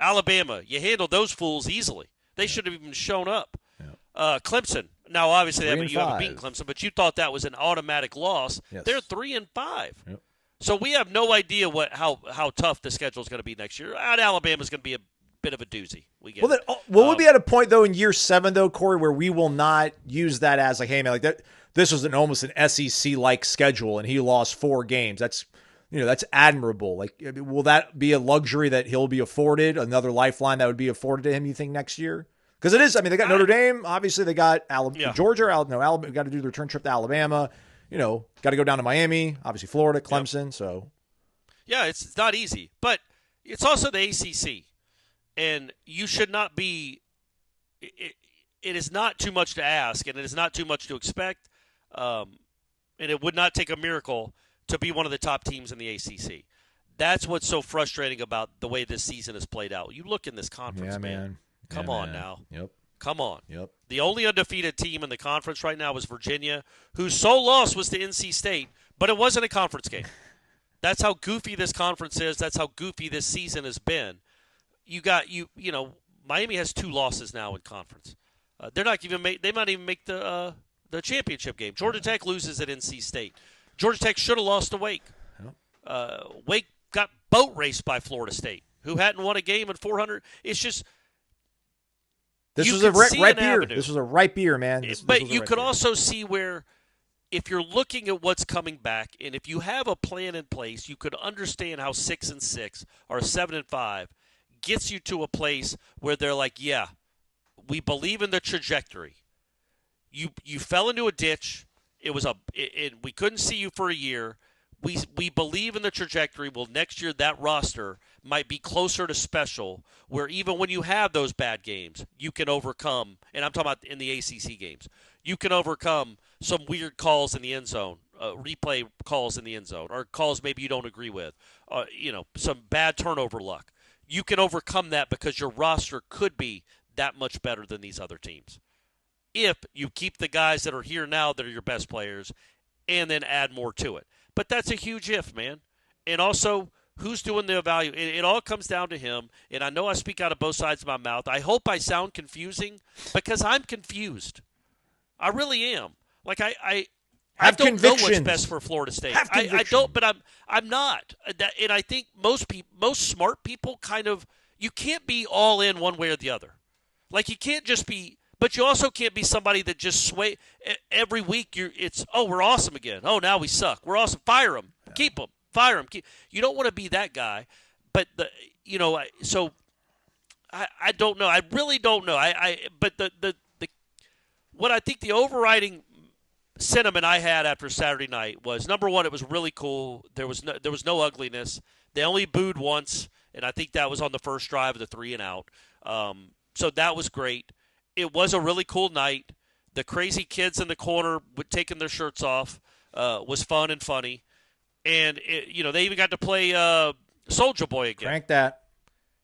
Alabama. You handled those fools easily. They should have even shown up. Yeah. Clemson. Now, obviously, you haven't beaten Clemson, but you thought that was an automatic loss. Yes. They're 3-5. Yep. So we have no idea how tough the schedule is going to be next year. Alabama is going to be a bit of a doozy. We get we'll be at a point, though, in year 7, though, Corey, where we will not use that as hey, man, that this was almost an SEC-like schedule, and he lost 4 games. That's admirable. Will that be a luxury that he'll be afforded, another lifeline that would be afforded to him, you think, next year? Because it is. I mean, they got Notre Dame. Obviously, they got Georgia. Alabama. Got to do the return trip to Alabama. Got to go down to Miami. Obviously, Florida, Clemson. Yep. So, yeah, it's not easy, but it's also the ACC. And you should not be it is not too much to ask, and it is not too much to expect. And it would not take a miracle to be one of the top teams in the ACC. That's what's so frustrating about the way this season has played out. You look in this conference, man. Come on now. Yep. Come on. Yep. The only undefeated team in the conference right now is Virginia, whose sole loss was to NC State, but it wasn't a conference game. That's how goofy this conference is. That's how goofy this season has been. Miami has 2 losses now in conference. They might even make the championship game. Georgia Tech loses at NC State. Georgia Tech should have lost to Wake. Wake got boat raced by Florida State, who hadn't won a game in 400. It's just this was a ripe year. This was a ripe year, man. But you could also see where, if you're looking at what's coming back, and if you have a plan in place, you could understand how 6-6 or 7-5 gets you to a place where they're like, yeah, we believe in the trajectory. You fell into a ditch. We couldn't see you for a year. We believe in the trajectory. Well, next year that roster might be closer to special, where even when you have those bad games, you can overcome, and I'm talking about in the ACC games, you can overcome some weird calls in the end zone, replay calls in the end zone, or calls maybe you don't agree with, some bad turnover luck. You can overcome that because your roster could be that much better than these other teams. If you keep the guys that are here now that are your best players and then add more to it. But that's a huge if, man. And also, who's doing the evaluation? It all comes down to him. And I know I speak out of both sides of my mouth. I hope I sound confusing because I'm confused. I really am. Like, I don't know what's best for Florida State. I don't, but I'm not. And I think most smart people kind of, you can't be all in one way or the other. Like, you can't just be, but you also can't be somebody that just sway every week. We're awesome again. Oh, now we suck. We're awesome. Fire them. Yeah. Keep them. Fire them. You don't want to be that guy. But so I don't know. I really don't know. But the what I think the overriding sentiment I had after Saturday night was, number one, it was really cool. There was no ugliness. They only booed once, and I think that was on the first drive of the 3-and-out. So that was great. It was a really cool night. The crazy kids in the corner taking their shirts off was fun and funny. And, they even got to play Soulja Boy again. Crank that.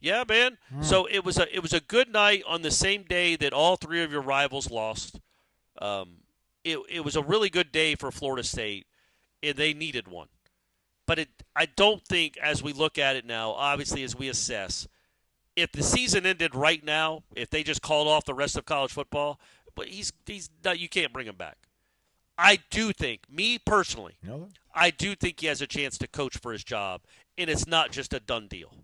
Yeah, man. So it was a good night on the same day that all three of your rivals lost. It was a really good day for Florida State, and they needed one. But I don't think, as we look at it now, obviously as we assess, if the season ended right now, if they just called off the rest of college football, but he's not, you can't bring him back. I do think, me personally, I do think he has a chance to coach for his job, and it's not just a done deal.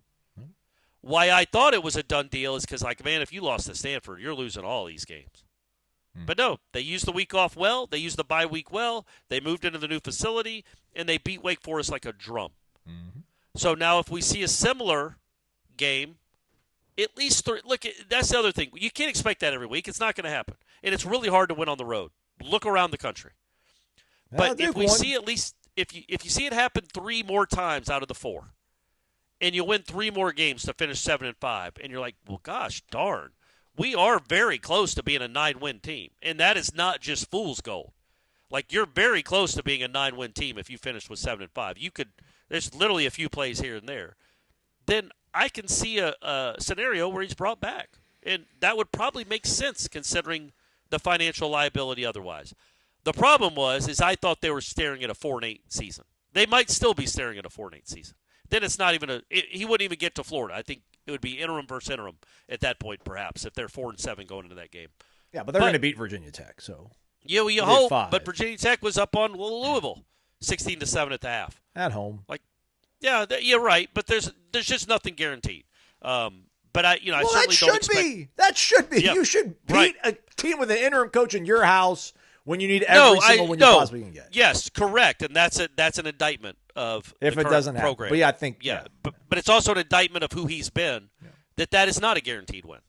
Why I thought it was a done deal is because, like, man, if you lost to Stanford, you're losing all these games. But no, they used the week off well. They used the bye week well. They moved into the new facility, and they beat Wake Forest like a drum. So now if we see a similar game, at least look, that's the other thing. You can't expect that every week. It's not going to happen. And it's really hard to win on the road. Look around the country. But if we see at least if you see it happen 3 more times out of the 4, and you win 3 more games to finish 7-5, and you're like, well, gosh darn, we are very close to being a 9-win team, and that is not just fool's gold. Like, you're very close to being a 9-win team if you finish with 7-5. There's literally a few plays here and there. Then I can see a scenario where he's brought back, and that would probably make sense considering the financial liability otherwise. The problem is I thought they were staring at a 4-8 season. They might still be staring at a 4-8 season. Then it's not even he wouldn't even get to Florida. I think it would be interim versus interim at that point, perhaps, if they're 4-7 going into that game. Yeah, but they're going to beat Virginia Tech, so. Yeah, well, you hope. But Virginia Tech was up on Louisville, 16-7 at the half. At home. Like, yeah, you're right. But there's just nothing guaranteed. But I certainly don't expect. That should be. Yeah, you should beat a team with an interim coach in your house when you need every single one you possibly can get. Yes, correct, and that's an indictment of if the it doesn't happen. program. But yeah, I think But it's also an indictment of who he's been. Yeah. That is not a guaranteed win,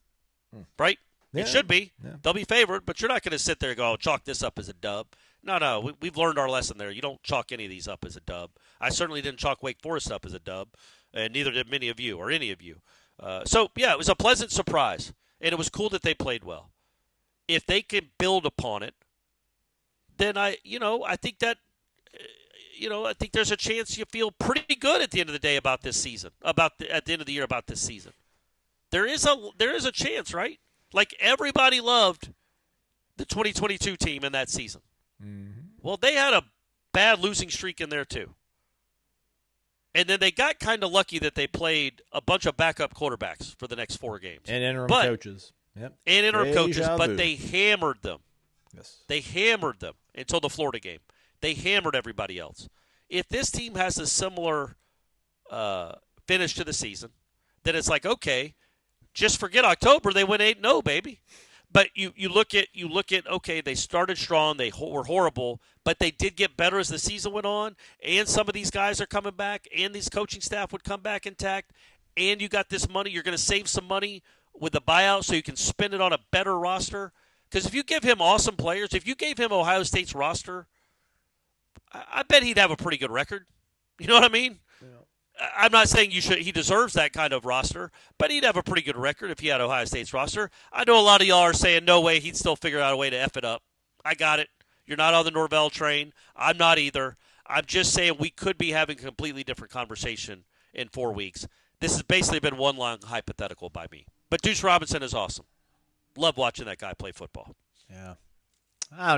right? Yeah. It should be. Yeah. They'll be favored, but you're not going to sit there and go, chalk this up as a dub. No, we've learned our lesson there. You don't chalk any of these up as a dub. I certainly didn't chalk Wake Forest up as a dub, and neither did many of you or any of you. It was a pleasant surprise, and it was cool that they played well. If they can build upon it, then I think that, I think there's a chance you feel pretty good at the end of the day about this season, at the end of the year about this season. There is a chance, right? Like, everybody loved the 2022 team in that season. Mm-hmm. Well, they had a bad losing streak in there too. And then they got kind of lucky that they played a bunch of backup quarterbacks for the next 4 games. And interim coaches. Yep. And interim coaches, but they hammered them. Yes. They hammered them until the Florida game. They hammered everybody else. If this team has a similar finish to the season, then it's like, okay, just forget October. They went 8-0, baby. But you look at okay, they started strong, they were horrible, but they did get better as the season went on, and some of these guys are coming back, and these coaching staff would come back intact, and you got this money. You're going to save some money with the buyout so you can spend it on a better roster. Because if you give him awesome players, if you gave him Ohio State's roster, I bet he'd have a pretty good record. You know what I mean? Yeah. I'm not saying he deserves that kind of roster, but he'd have a pretty good record if he had Ohio State's roster. I know a lot of y'all are saying, no way, he'd still figure out a way to F it up. I got it. You're not on the Norvell train. I'm not either. I'm just saying we could be having a completely different conversation in 4 weeks. This has basically been one long hypothetical by me. But Duce Robinson is awesome. Love watching that guy play football. Yeah. I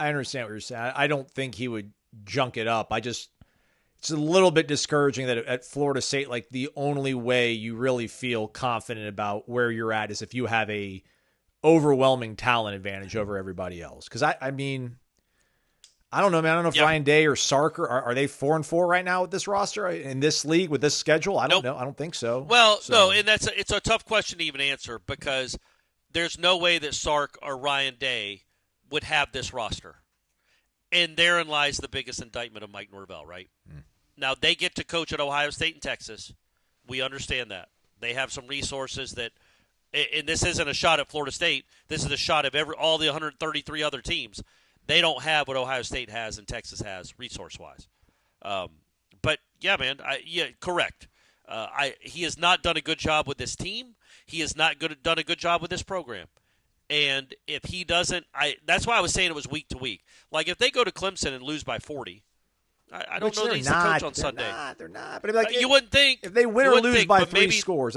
understand what you're saying. I don't think he would junk it up. It's a little bit discouraging that at Florida State, like the only way you really feel confident about where you're at is if you have a overwhelming talent advantage over everybody else. Because I don't know, man. I don't know if Ryan Day or Sark are they 4-4 right now with this roster in this league with this schedule? I don't know. I don't think so. Well, no, and it's a tough question to even answer because there's no way that Sark or Ryan Day would have this roster. And therein lies the biggest indictment of Mike Norvell, right? Now, they get to coach at Ohio State and Texas. We understand that. They have some resources that – and this isn't a shot at Florida State. This is a shot of all the 133 other teams. They don't have what Ohio State has and Texas has resource-wise. But, yeah, man, correct. He has not done a good job with this team. He has not done a good job with this program. And if he doesn't – that's why I was saying it was week to week. Like, if they go to Clemson and lose by 40 – I don't know that he's the coach on Sunday. They're not. But you wouldn't think. If they win or lose by 3 scores,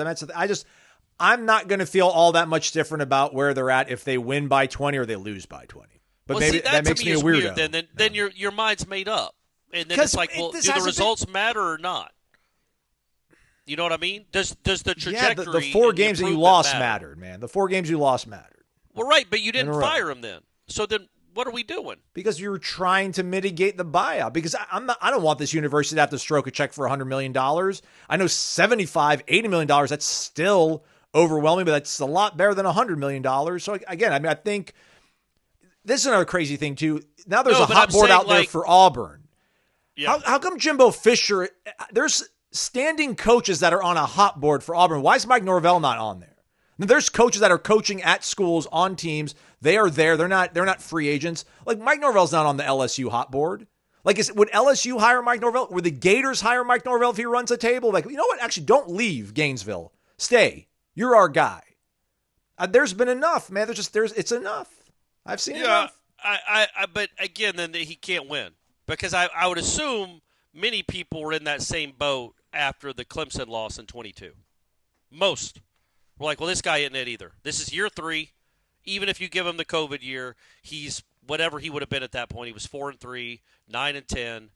I'm not going to feel all that much different about where they're at if they win by 20 or they lose by 20. But maybe that makes me a weirdo. Then your mind's made up. And then it's like, well, do the results matter or not? You know what I mean? Does the trajectory the 4 games that you lost mattered, man. The 4 games you lost mattered. Well, right, but you didn't fire him then. So then what are we doing? Because you're trying to mitigate the buyout. Because I don't want this university to have to stroke a check for $100 million. I know $80 million, that's still overwhelming, but that's a lot better than $100 million. So again, I think this is another crazy thing too. Now there's a hot board out there for Auburn. Yeah. How come Jimbo Fisher, there's standing coaches that are on a hot board for Auburn. Why is Mike Norvell not on there? There's coaches that are coaching at schools on teams. They are there. They're not free agents. Like Mike Norvell's not on the LSU hot board. Like, would LSU hire Mike Norvell? Would the Gators hire Mike Norvell if he runs a table? Like, you know what? Actually, don't leave Gainesville. Stay. You're our guy. There's been enough, man. It's enough. I've seen enough. But again, then he can't win because I would assume many people were in that same boat after the Clemson loss in 22. Most. We're like, well, this guy isn't it either. This is year 3. Even if you give him the COVID year, he's whatever he would have been at that point. He was 4-3, 9-10.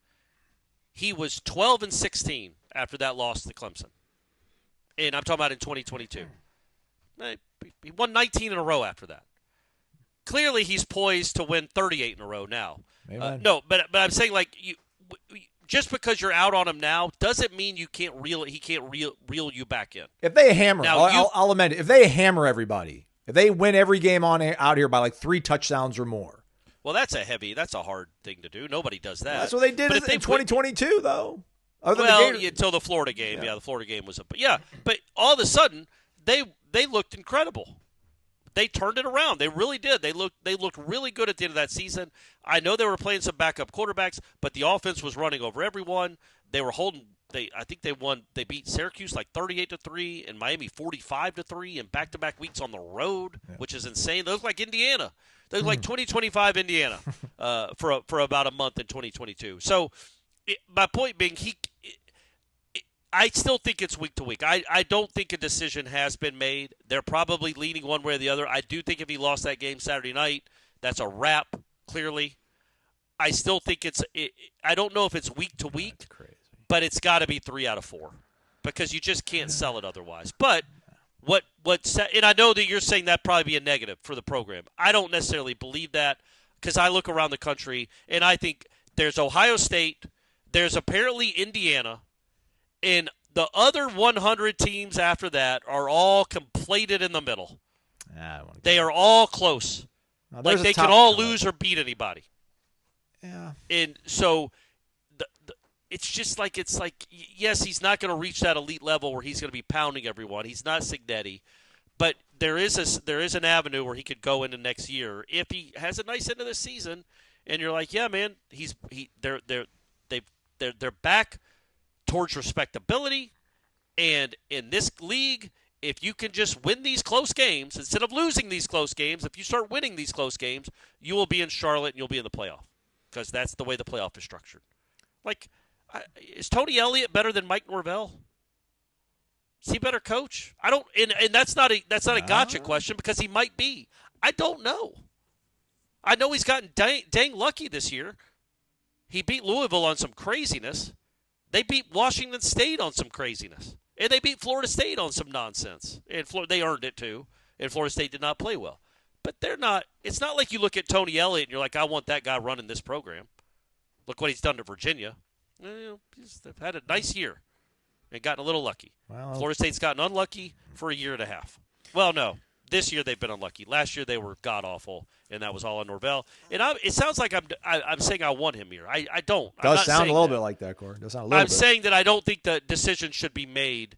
He was 12-16 after that loss to Clemson. And I'm talking about in 2022. He won 19 in a row after that. Clearly, he's poised to win 38 in a row now. No, but I'm saying like just because you're out on him now doesn't mean he can't reel you back in. If they hammer, I'll amend it. If they hammer everybody, if they win every game out here by like 3 touchdowns or more. Well, that's a hard thing to do. Nobody does that. Well, that's what they did in 2022, though. Until the Florida game. Yeah, the Florida game was but all of a sudden they looked incredible. They turned it around. They really did. They looked really good at the end of that season. I know they were playing some backup quarterbacks, but the offense was running over everyone. They were holding. I think they won. They beat Syracuse like 38-3 and Miami 45-3 in back-to-back weeks on the road, which is insane. They look like Indiana. They look like 2025 Indiana for about a month in 2022. So my point being, I still think it's week to week. I don't think a decision has been made. They're probably leaning one way or the other. I do think if he lost that game Saturday night, that's a wrap, clearly. I still think I don't know if it's week to week, but it's got to be 3 out of 4 because you just can't sell it otherwise. But and I know that you're saying that probably be a negative for the program. I don't necessarily believe that because I look around the country and I think there's Ohio State, there's apparently Indiana, and the other 100 teams after that are all completed in the middle. They are all close. Like they can all lose or beat anybody. Yeah. And so it's just like yes, he's not going to reach that elite level where he's going to be pounding everyone. He's not Signetti, but there is an avenue where he could go into next year if he has a nice end of the season. And you're like, yeah, man, they're back towards respectability, and in this league, if you can just win these close games instead of losing these close games, if you start winning these close games, you will be in Charlotte and you'll be in the playoff because that's the way the playoff is structured. Like, is Tony Elliott better than Mike Norvell? Is he a better coach? I don't, and that's not a gotcha question because he might be. I don't know. I know he's gotten dang lucky this year. He beat Louisville on some craziness. They beat Washington State on some craziness. And they beat Florida State on some nonsense. And they earned it too. And Florida State did not play well. But it's not like you look at Tony Elliott and you're like, I want that guy running this program. Look what he's done to Virginia. He's had a nice year and gotten a little lucky. Wow. Florida State's gotten unlucky for a year and a half. Well, no. This year they've been unlucky. Last year they were god-awful, and that was all on Norvell. And it sounds like I'm saying I want him here. I don't. Does sound a little bit like that, Corey. Does sound a little bit. I'm saying that I don't think the decision should be made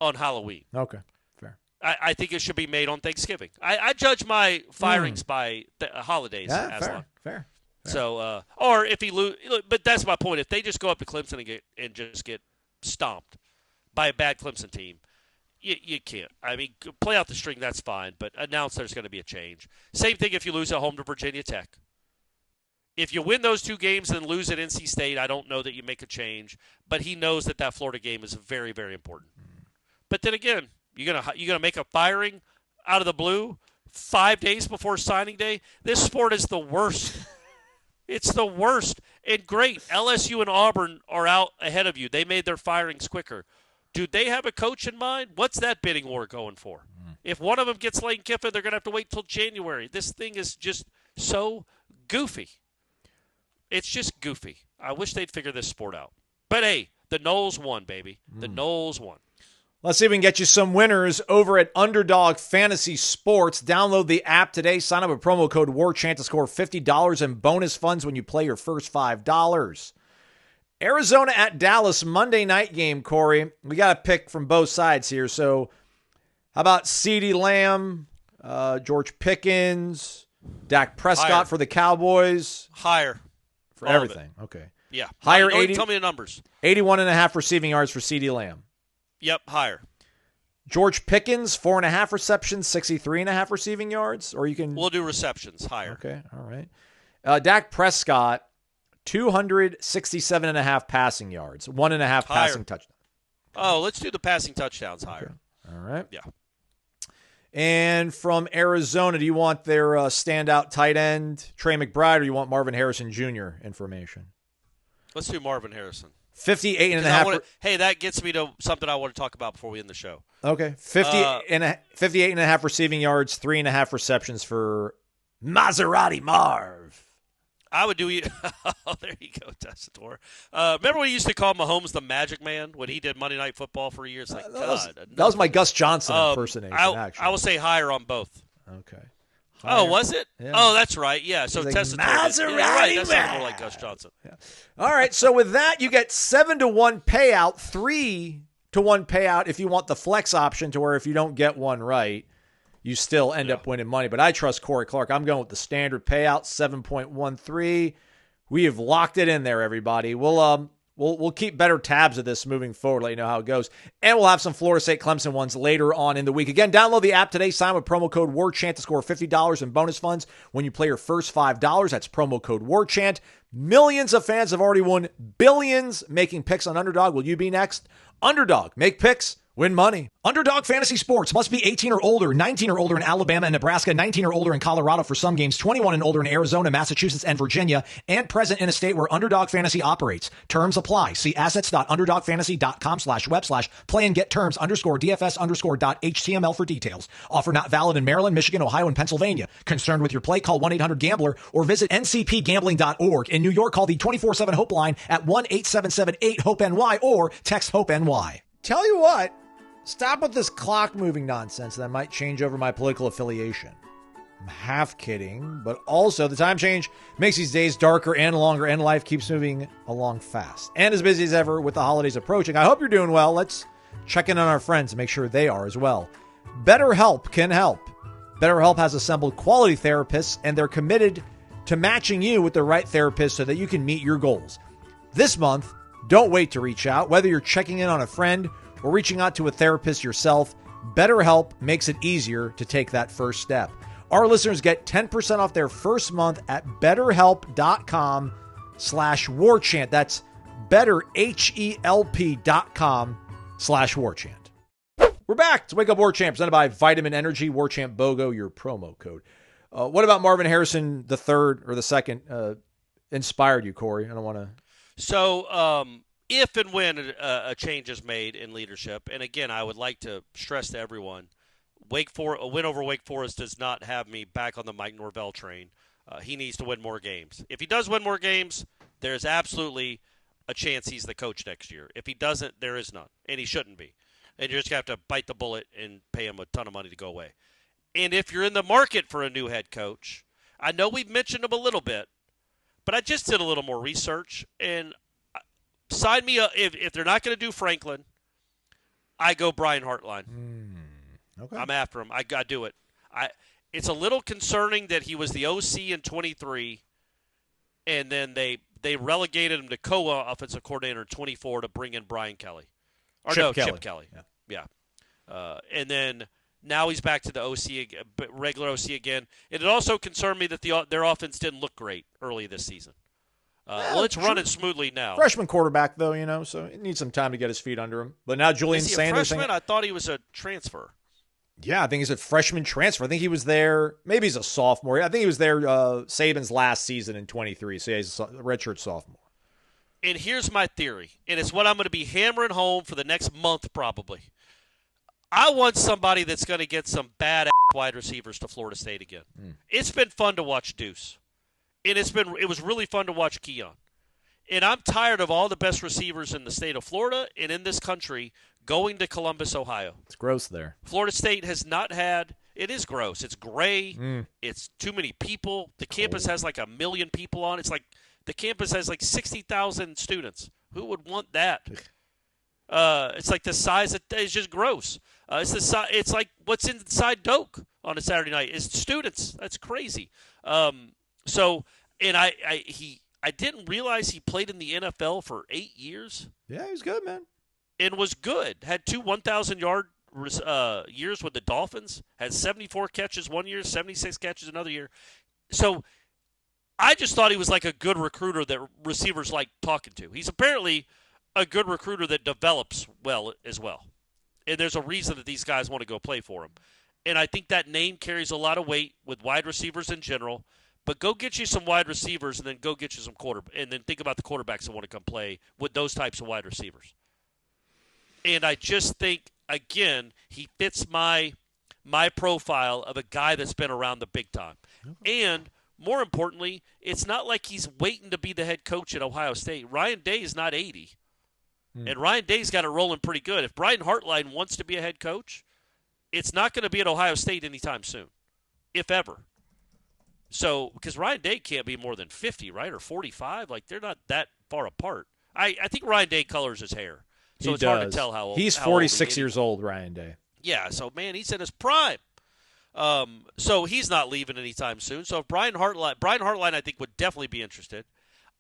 on Halloween. Okay, fair. I think it should be made on Thanksgiving. I judge my firings by the holidays as long. Fair. So, or if he lose, but that's my point. If they just go up to Clemson and just get stomped by a bad Clemson team, you can't. I mean, play out the string, that's fine, but announce there's going to be a change. Same thing if you lose at home to Virginia Tech. If you win those two games and lose at NC State, I don't know that you make a change, but he knows that Florida game is very, very important. But then again, you're gonna make a firing out of the blue 5 days before signing day? This sport is the worst. It's the worst. And great, LSU and Auburn are out ahead of you. They made their firings quicker. Do they have a coach in mind? What's that bidding war going for? If one of them gets Lane Kiffin, they're going to have to wait till January. This thing is just so goofy. It's just goofy. I wish they'd figure this sport out. But, hey, the Noles won, baby. The Noles won. Let's see if we can get you some winners over at Underdog Fantasy Sports. Download the app today. Sign up with promo code WARCHANT to score $50 in bonus funds when you play your first $5. Arizona at Dallas, Monday night game, Corey. We got to pick from both sides here. So how about CeeDee Lamb, George Pickens, Dak Prescott Higher. For the Cowboys? Higher. For everything. Okay. Yeah. Higher. Tell me the numbers. 81.5 receiving yards for CeeDee Lamb. Yep, higher. George Pickens, 4.5 receptions, 63.5 receiving yards? Or you can... We'll do receptions, higher. Okay, all right. Dak Prescott, 267.5 passing yards, 1.5 passing touchdowns. Oh, let's do the passing touchdowns higher. Okay. All right. Yeah. And from Arizona, do you want their standout tight end, Trey McBride, or you want Marvin Harrison Jr. information? Let's do Marvin Harrison. 58.5. Hey, that gets me to something I want to talk about before we end the show. Okay. 58.5 receiving yards, 3.5 receptions for Maserati Marv. I would do oh, there you go, Tessitore. Remember when you used to call Mahomes the Magic Man when he did Monday Night Football for years? Like, that was my Gus Johnson impersonation, actually. I will say higher on both. Okay. Higher. Oh, was it? Yeah. Oh, that's right. Yeah, so like Tessitore. Maserati right. That sounds more like Gus Johnson. Yeah. All right, so with that, you get 7-1 payout, 3-1 payout if you want the flex option to where if you don't get one right, you still end up winning money. But I trust Corey Clark. I'm going with the standard payout, 7.13. We have locked it in there, everybody. We'll keep better tabs of this moving forward, let you know how it goes. And we'll have some Florida State Clemson ones later on in the week. Again, download the app today. Sign with promo code WARCHANT to score $50 in bonus funds when you play your first $5. That's promo code WARCHANT. Millions of fans have already won billions making picks on Underdog. Will you be next? Underdog. Make picks. Win money. Underdog Fantasy Sports. Must be 18 or older, 19 or older in Alabama and Nebraska, 19 or older in Colorado for some games, 21 and older in Arizona, Massachusetts, and Virginia, and present in a state where Underdog Fantasy operates. Terms apply. See assets.underdogfantasy.com/web/play and get terms _DFS_.html for details. Offer not valid in Maryland, Michigan, Ohio, and Pennsylvania. Concerned with your play? Call 1-800-GAMBLER or visit ncpgambling.org. In New York, call the 24/7 Hope line at 1-877-8-HOPE-NY or text HOPE-NY. Tell you what. Stop with this clock moving nonsense that might change over my political affiliation. I'm half kidding, but also the time change makes these days darker and longer, and life keeps moving along fast. And as busy as ever with the holidays approaching. I hope you're doing well. Let's check in on our friends and make sure they are as well. BetterHelp can help. BetterHelp has assembled quality therapists, and they're committed to matching you with the right therapist so that you can meet your goals. This month, don't wait to reach out. Whether you're checking in on a friend or reaching out to a therapist yourself, BetterHelp makes it easier to take that first step. Our listeners get 10% off their first month at BetterHelp.com/warchant. That's BetterHelp.com/warchant. We're back. It's Wake Up Warchant, presented by Vitamin Energy, warchantbogo, your promo code. What about Marvin Harrison, the third or the second, inspired you, Corey? I don't want to. So, if and when a change is made in leadership, and again, I would like to stress to everyone, a win over Wake Forest does not have me back on the Mike Norvell train. He needs to win more games. If he does win more games, there's absolutely a chance he's the coach next year. If he doesn't, there is none, and he shouldn't be. And you're just going to have to bite the bullet and pay him a ton of money to go away. And if you're in the market for a new head coach, I know we've mentioned him a little bit, but I just did a little more research, and sign me up. If they're not going to do Franklin, I go Brian Hartline. Okay. I'm after him. I got to do it. It's a little concerning that he was the OC in 23, and then they relegated him to COA offensive coordinator in 24 to bring in Brian Kelly. Chip Kelly. Yeah. And then now he's back to the OC, regular OC again. And it also concerned me that their offense didn't look great early this season. Well, it's running smoothly now. Freshman quarterback, though, so it needs some time to get his feet under him. But now Julian Is he Sanders. a freshman? I thought he was a transfer. Yeah, I think he's a freshman transfer. I think he was there. Maybe he's a sophomore. I think he was there Saban's last season in 23. So he's a redshirt sophomore. And here's my theory, and it's what I'm going to be hammering home for the next month probably. I want somebody that's going to get some bad wide receivers to Florida State again. It's been fun to watch Duce, and it was really fun to watch Keon. And I'm tired of all the best receivers in the state of Florida and in this country going to Columbus, Ohio. It's gross there. Florida State has not had – it is gross. It's gray. It's too many people. The campus has like 1 million people on it. It's like the campus has like 60,000 students. Who would want that? It's like the size – it's just gross. It's like what's inside Doak on a Saturday night. It's students. That's crazy. I didn't realize he played in the NFL for 8 years. Yeah, he was good, man. And was good. Had 2 1,000-yard years with the Dolphins. Had 74 catches one year, 76 catches another year. So I just thought he was like a good recruiter that receivers like talking to. He's apparently a good recruiter that develops well as well. And there's a reason that these guys want to go play for him. And I think that name carries a lot of weight with wide receivers in general. But go get you some wide receivers and then go get you some and then think about the quarterbacks that want to come play with those types of wide receivers. And I just think, again, he fits my profile of a guy that's been around the big time. And more importantly, it's not like he's waiting to be the head coach at Ohio State. Ryan Day is not 80. And Ryan Day's got it rolling pretty good. If Brian Hartline wants to be a head coach, it's not going to be at Ohio State anytime soon, if ever. So, because Ryan Day can't be more than 50, right, or 45. Like, they're not that far apart. I think Ryan Day colors his hair. So it's hard to tell how old. He's 46 years old, Ryan Day. Yeah, so, man, he's in his prime. So he's not leaving anytime soon. So if Brian Hartline, I think, would definitely be interested.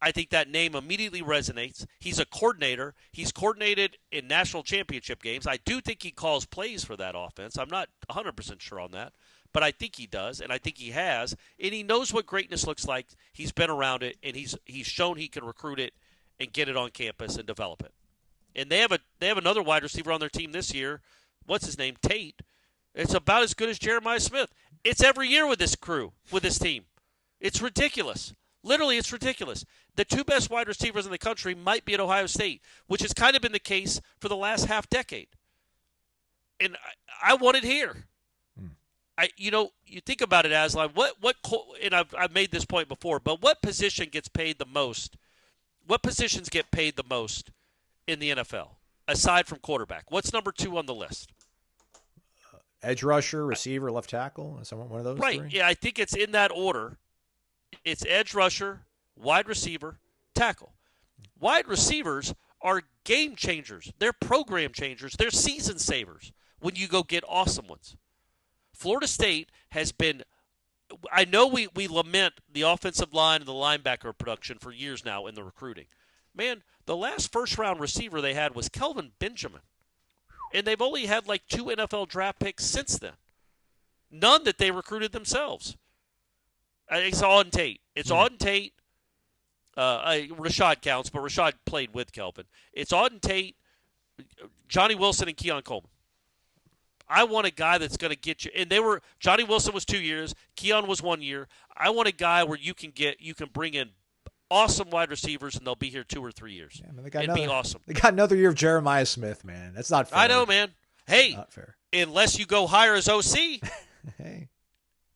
I think that name immediately resonates. He's a coordinator. He's coordinated in national championship games. I do think he calls plays for that offense. I'm not 100% sure on that, but I think he does, and I think he has. And he knows what greatness looks like. He's been around it, and he's shown he can recruit it and get it on campus and develop it. And they have another wide receiver on their team this year. What's his name? Tate. It's about as good as Jeremiah Smith. It's every year with this crew, with this team. It's ridiculous. Literally, it's ridiculous. The two best wide receivers in the country might be at Ohio State, which has kind of been the case for the last half decade. And I want it here. You think about it, Aslan. And I've made this point before, but what position gets paid the most? What positions get paid the most in the NFL aside from quarterback? What's number 2 on the list? Edge rusher, receiver, left tackle. Is one of those? Right. Three? Yeah, I think it's in that order. It's edge rusher, wide receiver, tackle. Wide receivers are game changers. They're program changers. They're season savers when you go get awesome ones. Florida State has been – I know we lament the offensive line and the linebacker production for years now in the recruiting. Man, the last first-round receiver they had was Kelvin Benjamin. And they've only had like 2 NFL draft picks since then. None that they recruited themselves. It's Auden Tate. Auden Tate. Rashad counts, but Rashad played with Kelvin. It's Auden Tate, Johnny Wilson, and Keon Coleman. I want a guy that's going to get you. And Johnny Wilson was 2 years. Keon was 1 year. I want a guy where you can bring in awesome wide receivers, and they'll be here 2 or 3 years. Yeah, man, It'd be awesome. They got another year of Jeremiah Smith, man. That's not fair. I know, man. Hey, not fair. Unless you go hire his OC, hey,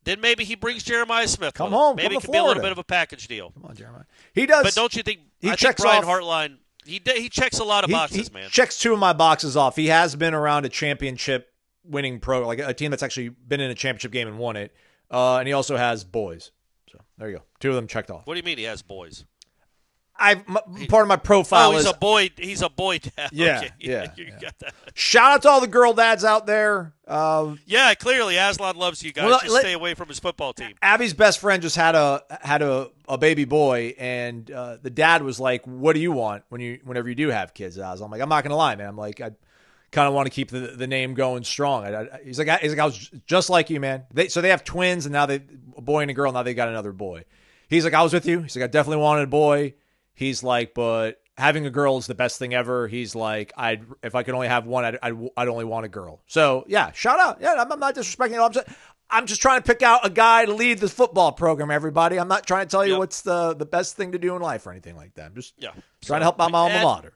then maybe he brings Jeremiah Smith. Come home. Maybe come it to could be a little Florida. bit of a package deal. Come on, Jeremiah. He does. But don't you think he I checks think Brian off, Hartline, he checks a lot of boxes, he man. Checks 2 of my boxes off. He has been around a championship winning like a team that's actually been in a championship game and won it. And he also has boys. So there you go. 2 of them checked off. What do you mean he has boys? Part of my profile he's is a boy. He's a boy dad. Yeah, okay. yeah. You got that. Shout out to all the girl dads out there. Yeah, clearly Aslan loves you guys. Well, Just stay away from his football team. Abby's best friend just had a baby boy, and the dad was like, "What do you want whenever you do have kids?" I'm like, "I'm not gonna lie, man. I'm like, I kind of want to keep the name going strong." He's like, I was just like you, man. So they have twins, and now a boy and a girl. Now they got another boy. He's like, I was with you. He's like, I definitely wanted a boy. He's like, but having a girl is the best thing ever. He's like, if I could only have one, I'd only want a girl. So yeah, shout out. Yeah, I'm not disrespecting it. I'm just trying to pick out a guy to lead the football program, everybody. I'm not trying to tell you what's the best thing to do in life or anything like that. I'm just trying to help out my alma mater.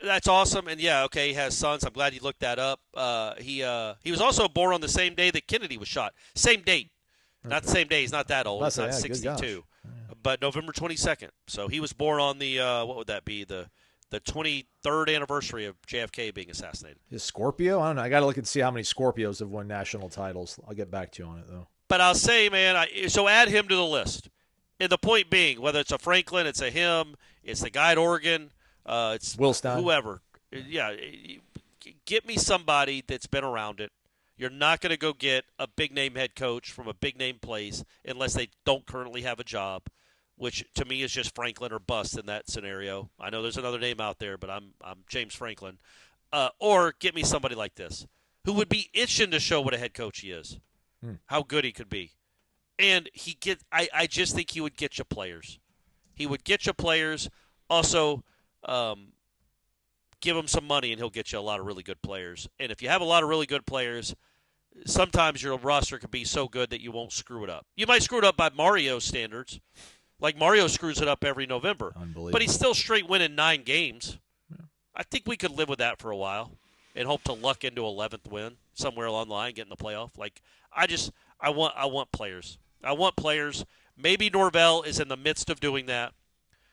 That's awesome. And yeah, okay, he has sons. I'm glad you looked that up. He was also born on the same day that Kennedy was shot. Same date. Not the same day. He's not that old. He's not 62. But November 22nd. So he was born on the, what would that be, the 23rd anniversary of JFK being assassinated. Is Scorpio? I don't know. I got to look and see how many Scorpios have won national titles. I'll get back to you on it, though. But I'll say, man, so add him to the list. And the point being, whether it's a Franklin, it's a him, it's the guy at Oregon, it's Will Stein. Whoever. Yeah, get me somebody that's been around it. You're not going to go get a big-name head coach from a big-name place unless they don't currently have a job, which to me is just Franklin or bust in that scenario. I know there's another name out there, but I'm James Franklin. Or get me somebody like this who would be itching to show what a head coach he is, how good he could be. And I just think he would get you players. He would get you players. Also, give him some money, and he'll get you a lot of really good players. And if you have a lot of really good players, sometimes your roster can be so good that you won't screw it up. You might screw it up by Mario's standards. Like Mario screws it up every November. But he's still straight winning 9 games. Yeah. I think we could live with that for a while and hope to luck into 11th win somewhere along the line, get in the playoff. Like I want players. I want players. Maybe Norvell is in the midst of doing that.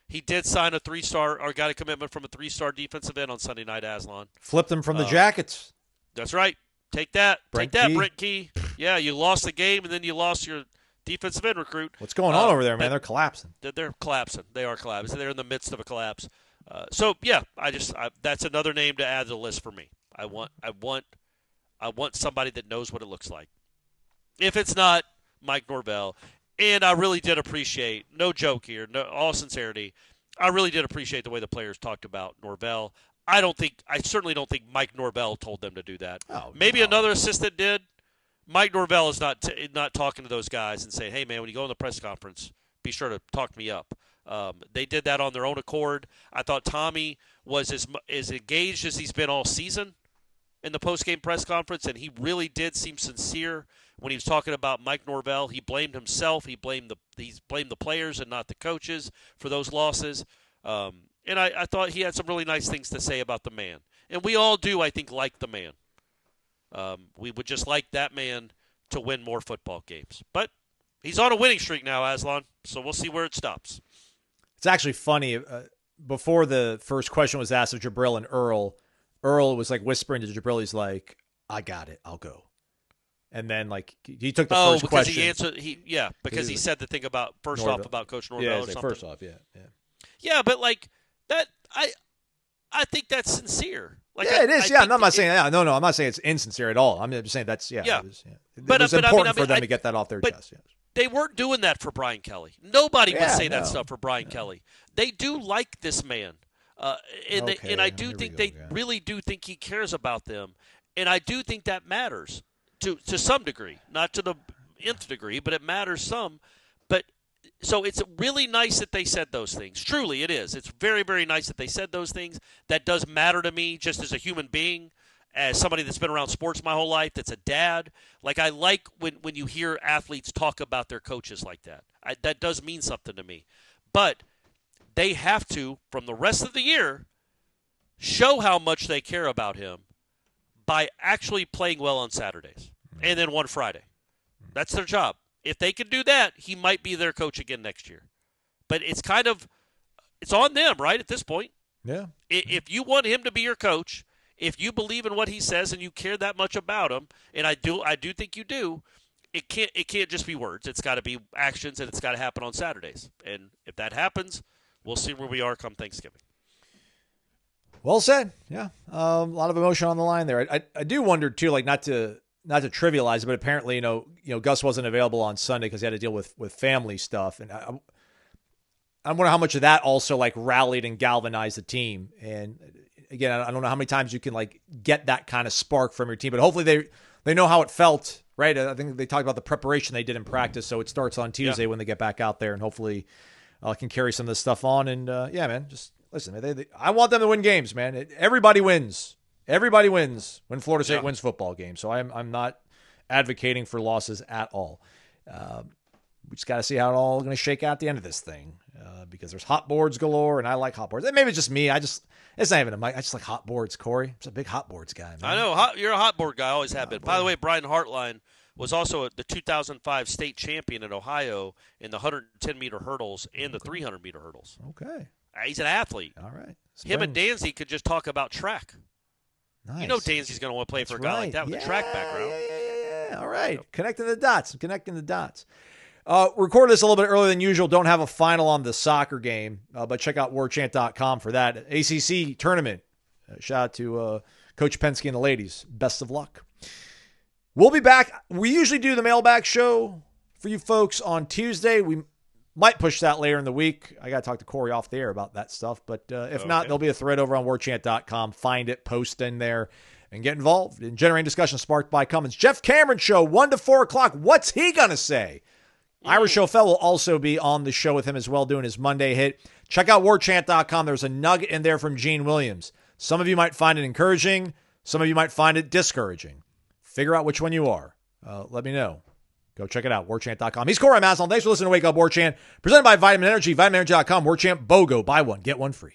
He did sign a 3-star or got a commitment from a 3-star defensive end on Sunday night, Aslan. Flipped him from the Jackets. That's right. Take that. Brent Key. Yeah, you lost the game, and then you lost your defensive end recruit. What's going on over there, man? They're collapsing. They're collapsing. They are collapsing. They're in the midst of a collapse. So, yeah, that's another name to add to the list for me. I want somebody that knows what it looks like. If it's not Mike Norvell, and I really did appreciate, no joke here, all sincerity, I really did appreciate the way the players talked about Norvell. I certainly don't think Mike Norvell told them to do that. Maybe another assistant did. Mike Norvell is not talking to those guys and saying, hey, man, when you go in the press conference, be sure to talk me up. They did that on their own accord. I thought Tommy was as engaged as he's been all season in the post-game press conference, and he really did seem sincere when he was talking about Mike Norvell. He blamed himself. He blamed the players and not the coaches for those losses. And I thought he had some really nice things to say about the man. And we all do, I think, like the man. We would just like that man to win more football games. But he's on a winning streak now, Aslan, so we'll see where it stops. It's actually funny. Before the first question was asked of Jabril and Earl was like whispering to Jabril, he's like, I got it, I'll go. And then like he took the first question. He answered, because he said the thing about off about Coach Norvell or something. First off, yeah. Yeah, but like that, I think that's sincere. Like, it is. I'm not saying that. No, I'm not saying it's insincere at all. I'm just saying that's It was important for them to get that off their chest. Yes. They weren't doing that for Brian Kelly. Nobody would say that stuff for Brian Kelly. They do like this man, and I do think they really do think he cares about them, and I do think that matters to some degree, not to the nth degree, but it matters some. But so it's really nice that they said those things. Truly, it is. It's very, very nice that they said those things. That does matter to me just as a human being, as somebody that's been around sports my whole life, that's a dad, like I like when you hear athletes talk about their coaches like that. That does mean something to me. But they have to, from the rest of the year, show how much they care about him by actually playing well on Saturdays and then one Friday. That's their job. If they can do that, he might be their coach again next year. But it's on them, right, at this point. Yeah. If you want him to be your coach, if you believe in what he says and you care that much about him, and I do think you do, it can't just be words. It's got to be actions, and it's got to happen on Saturdays. And if that happens, we'll see where we are come Thanksgiving. Well said. Yeah. A lot of emotion on the line there. I do wonder too, like not to trivialize it, but apparently, you know, Gus wasn't available on Sunday because he had to deal with family stuff. And I wonder how much of that also like rallied and galvanized the team. And again, I don't know how many times you can like get that kind of spark from your team, but hopefully they know how it felt, right? I think they talked about the preparation they did in practice. So it starts on Tuesday when they get back out there, and hopefully can carry some of this stuff on. And yeah, man, just listen, man, I want them to win games, man. Everybody wins. Everybody wins when Florida State wins football games. So I'm not advocating for losses at all. We just got to see how it all going to shake out at the end of this thing because there's hot boards galore, and I like hot boards. And maybe it's just me. It's not even a mic. I just like hot boards, Corey. I'm just a big hot boards guy, man. I know. You're a hot board guy. Always have been. By the way, Brian Hartline was also the 2005 state champion in Ohio in the 110-meter hurdles and the 300-meter hurdles. Okay. He's an athlete. All right. Him and Danzy could just talk about track. Nice. You know Danzy's going to want to play for a guy like that with a track background. Yeah. All right. Connecting the dots. Recorded this a little bit earlier than usual. Don't have a final on the soccer game, but check out warchant.com for that. ACC tournament. Shout out to Coach Penske and the ladies. Best of luck. We'll be back. We usually do the mailbag show for you folks on Tuesday. We might push that later in the week. I got to talk to Corey off the air about that stuff. But if not, there'll be a thread over on warchant.com. Find it, post in there, and get involved in generating discussion sparked by Cummins. Jeff Cameron Show, 1 to 4 o'clock. What's he going to say? Irish O'Fell will also be on the show with him as well, doing his Monday hit. Check out warchant.com. There's a nugget in there from Gene Williams. Some of you might find it encouraging. Some of you might find it discouraging. Figure out which one you are. Let me know. Go check it out, warchant.com. He's Corey Maslin. Thanks for listening to Wake Up Warchant, presented by Vitamin Energy, vitaminenergy.com, Warchant BOGO. Buy one, get one free.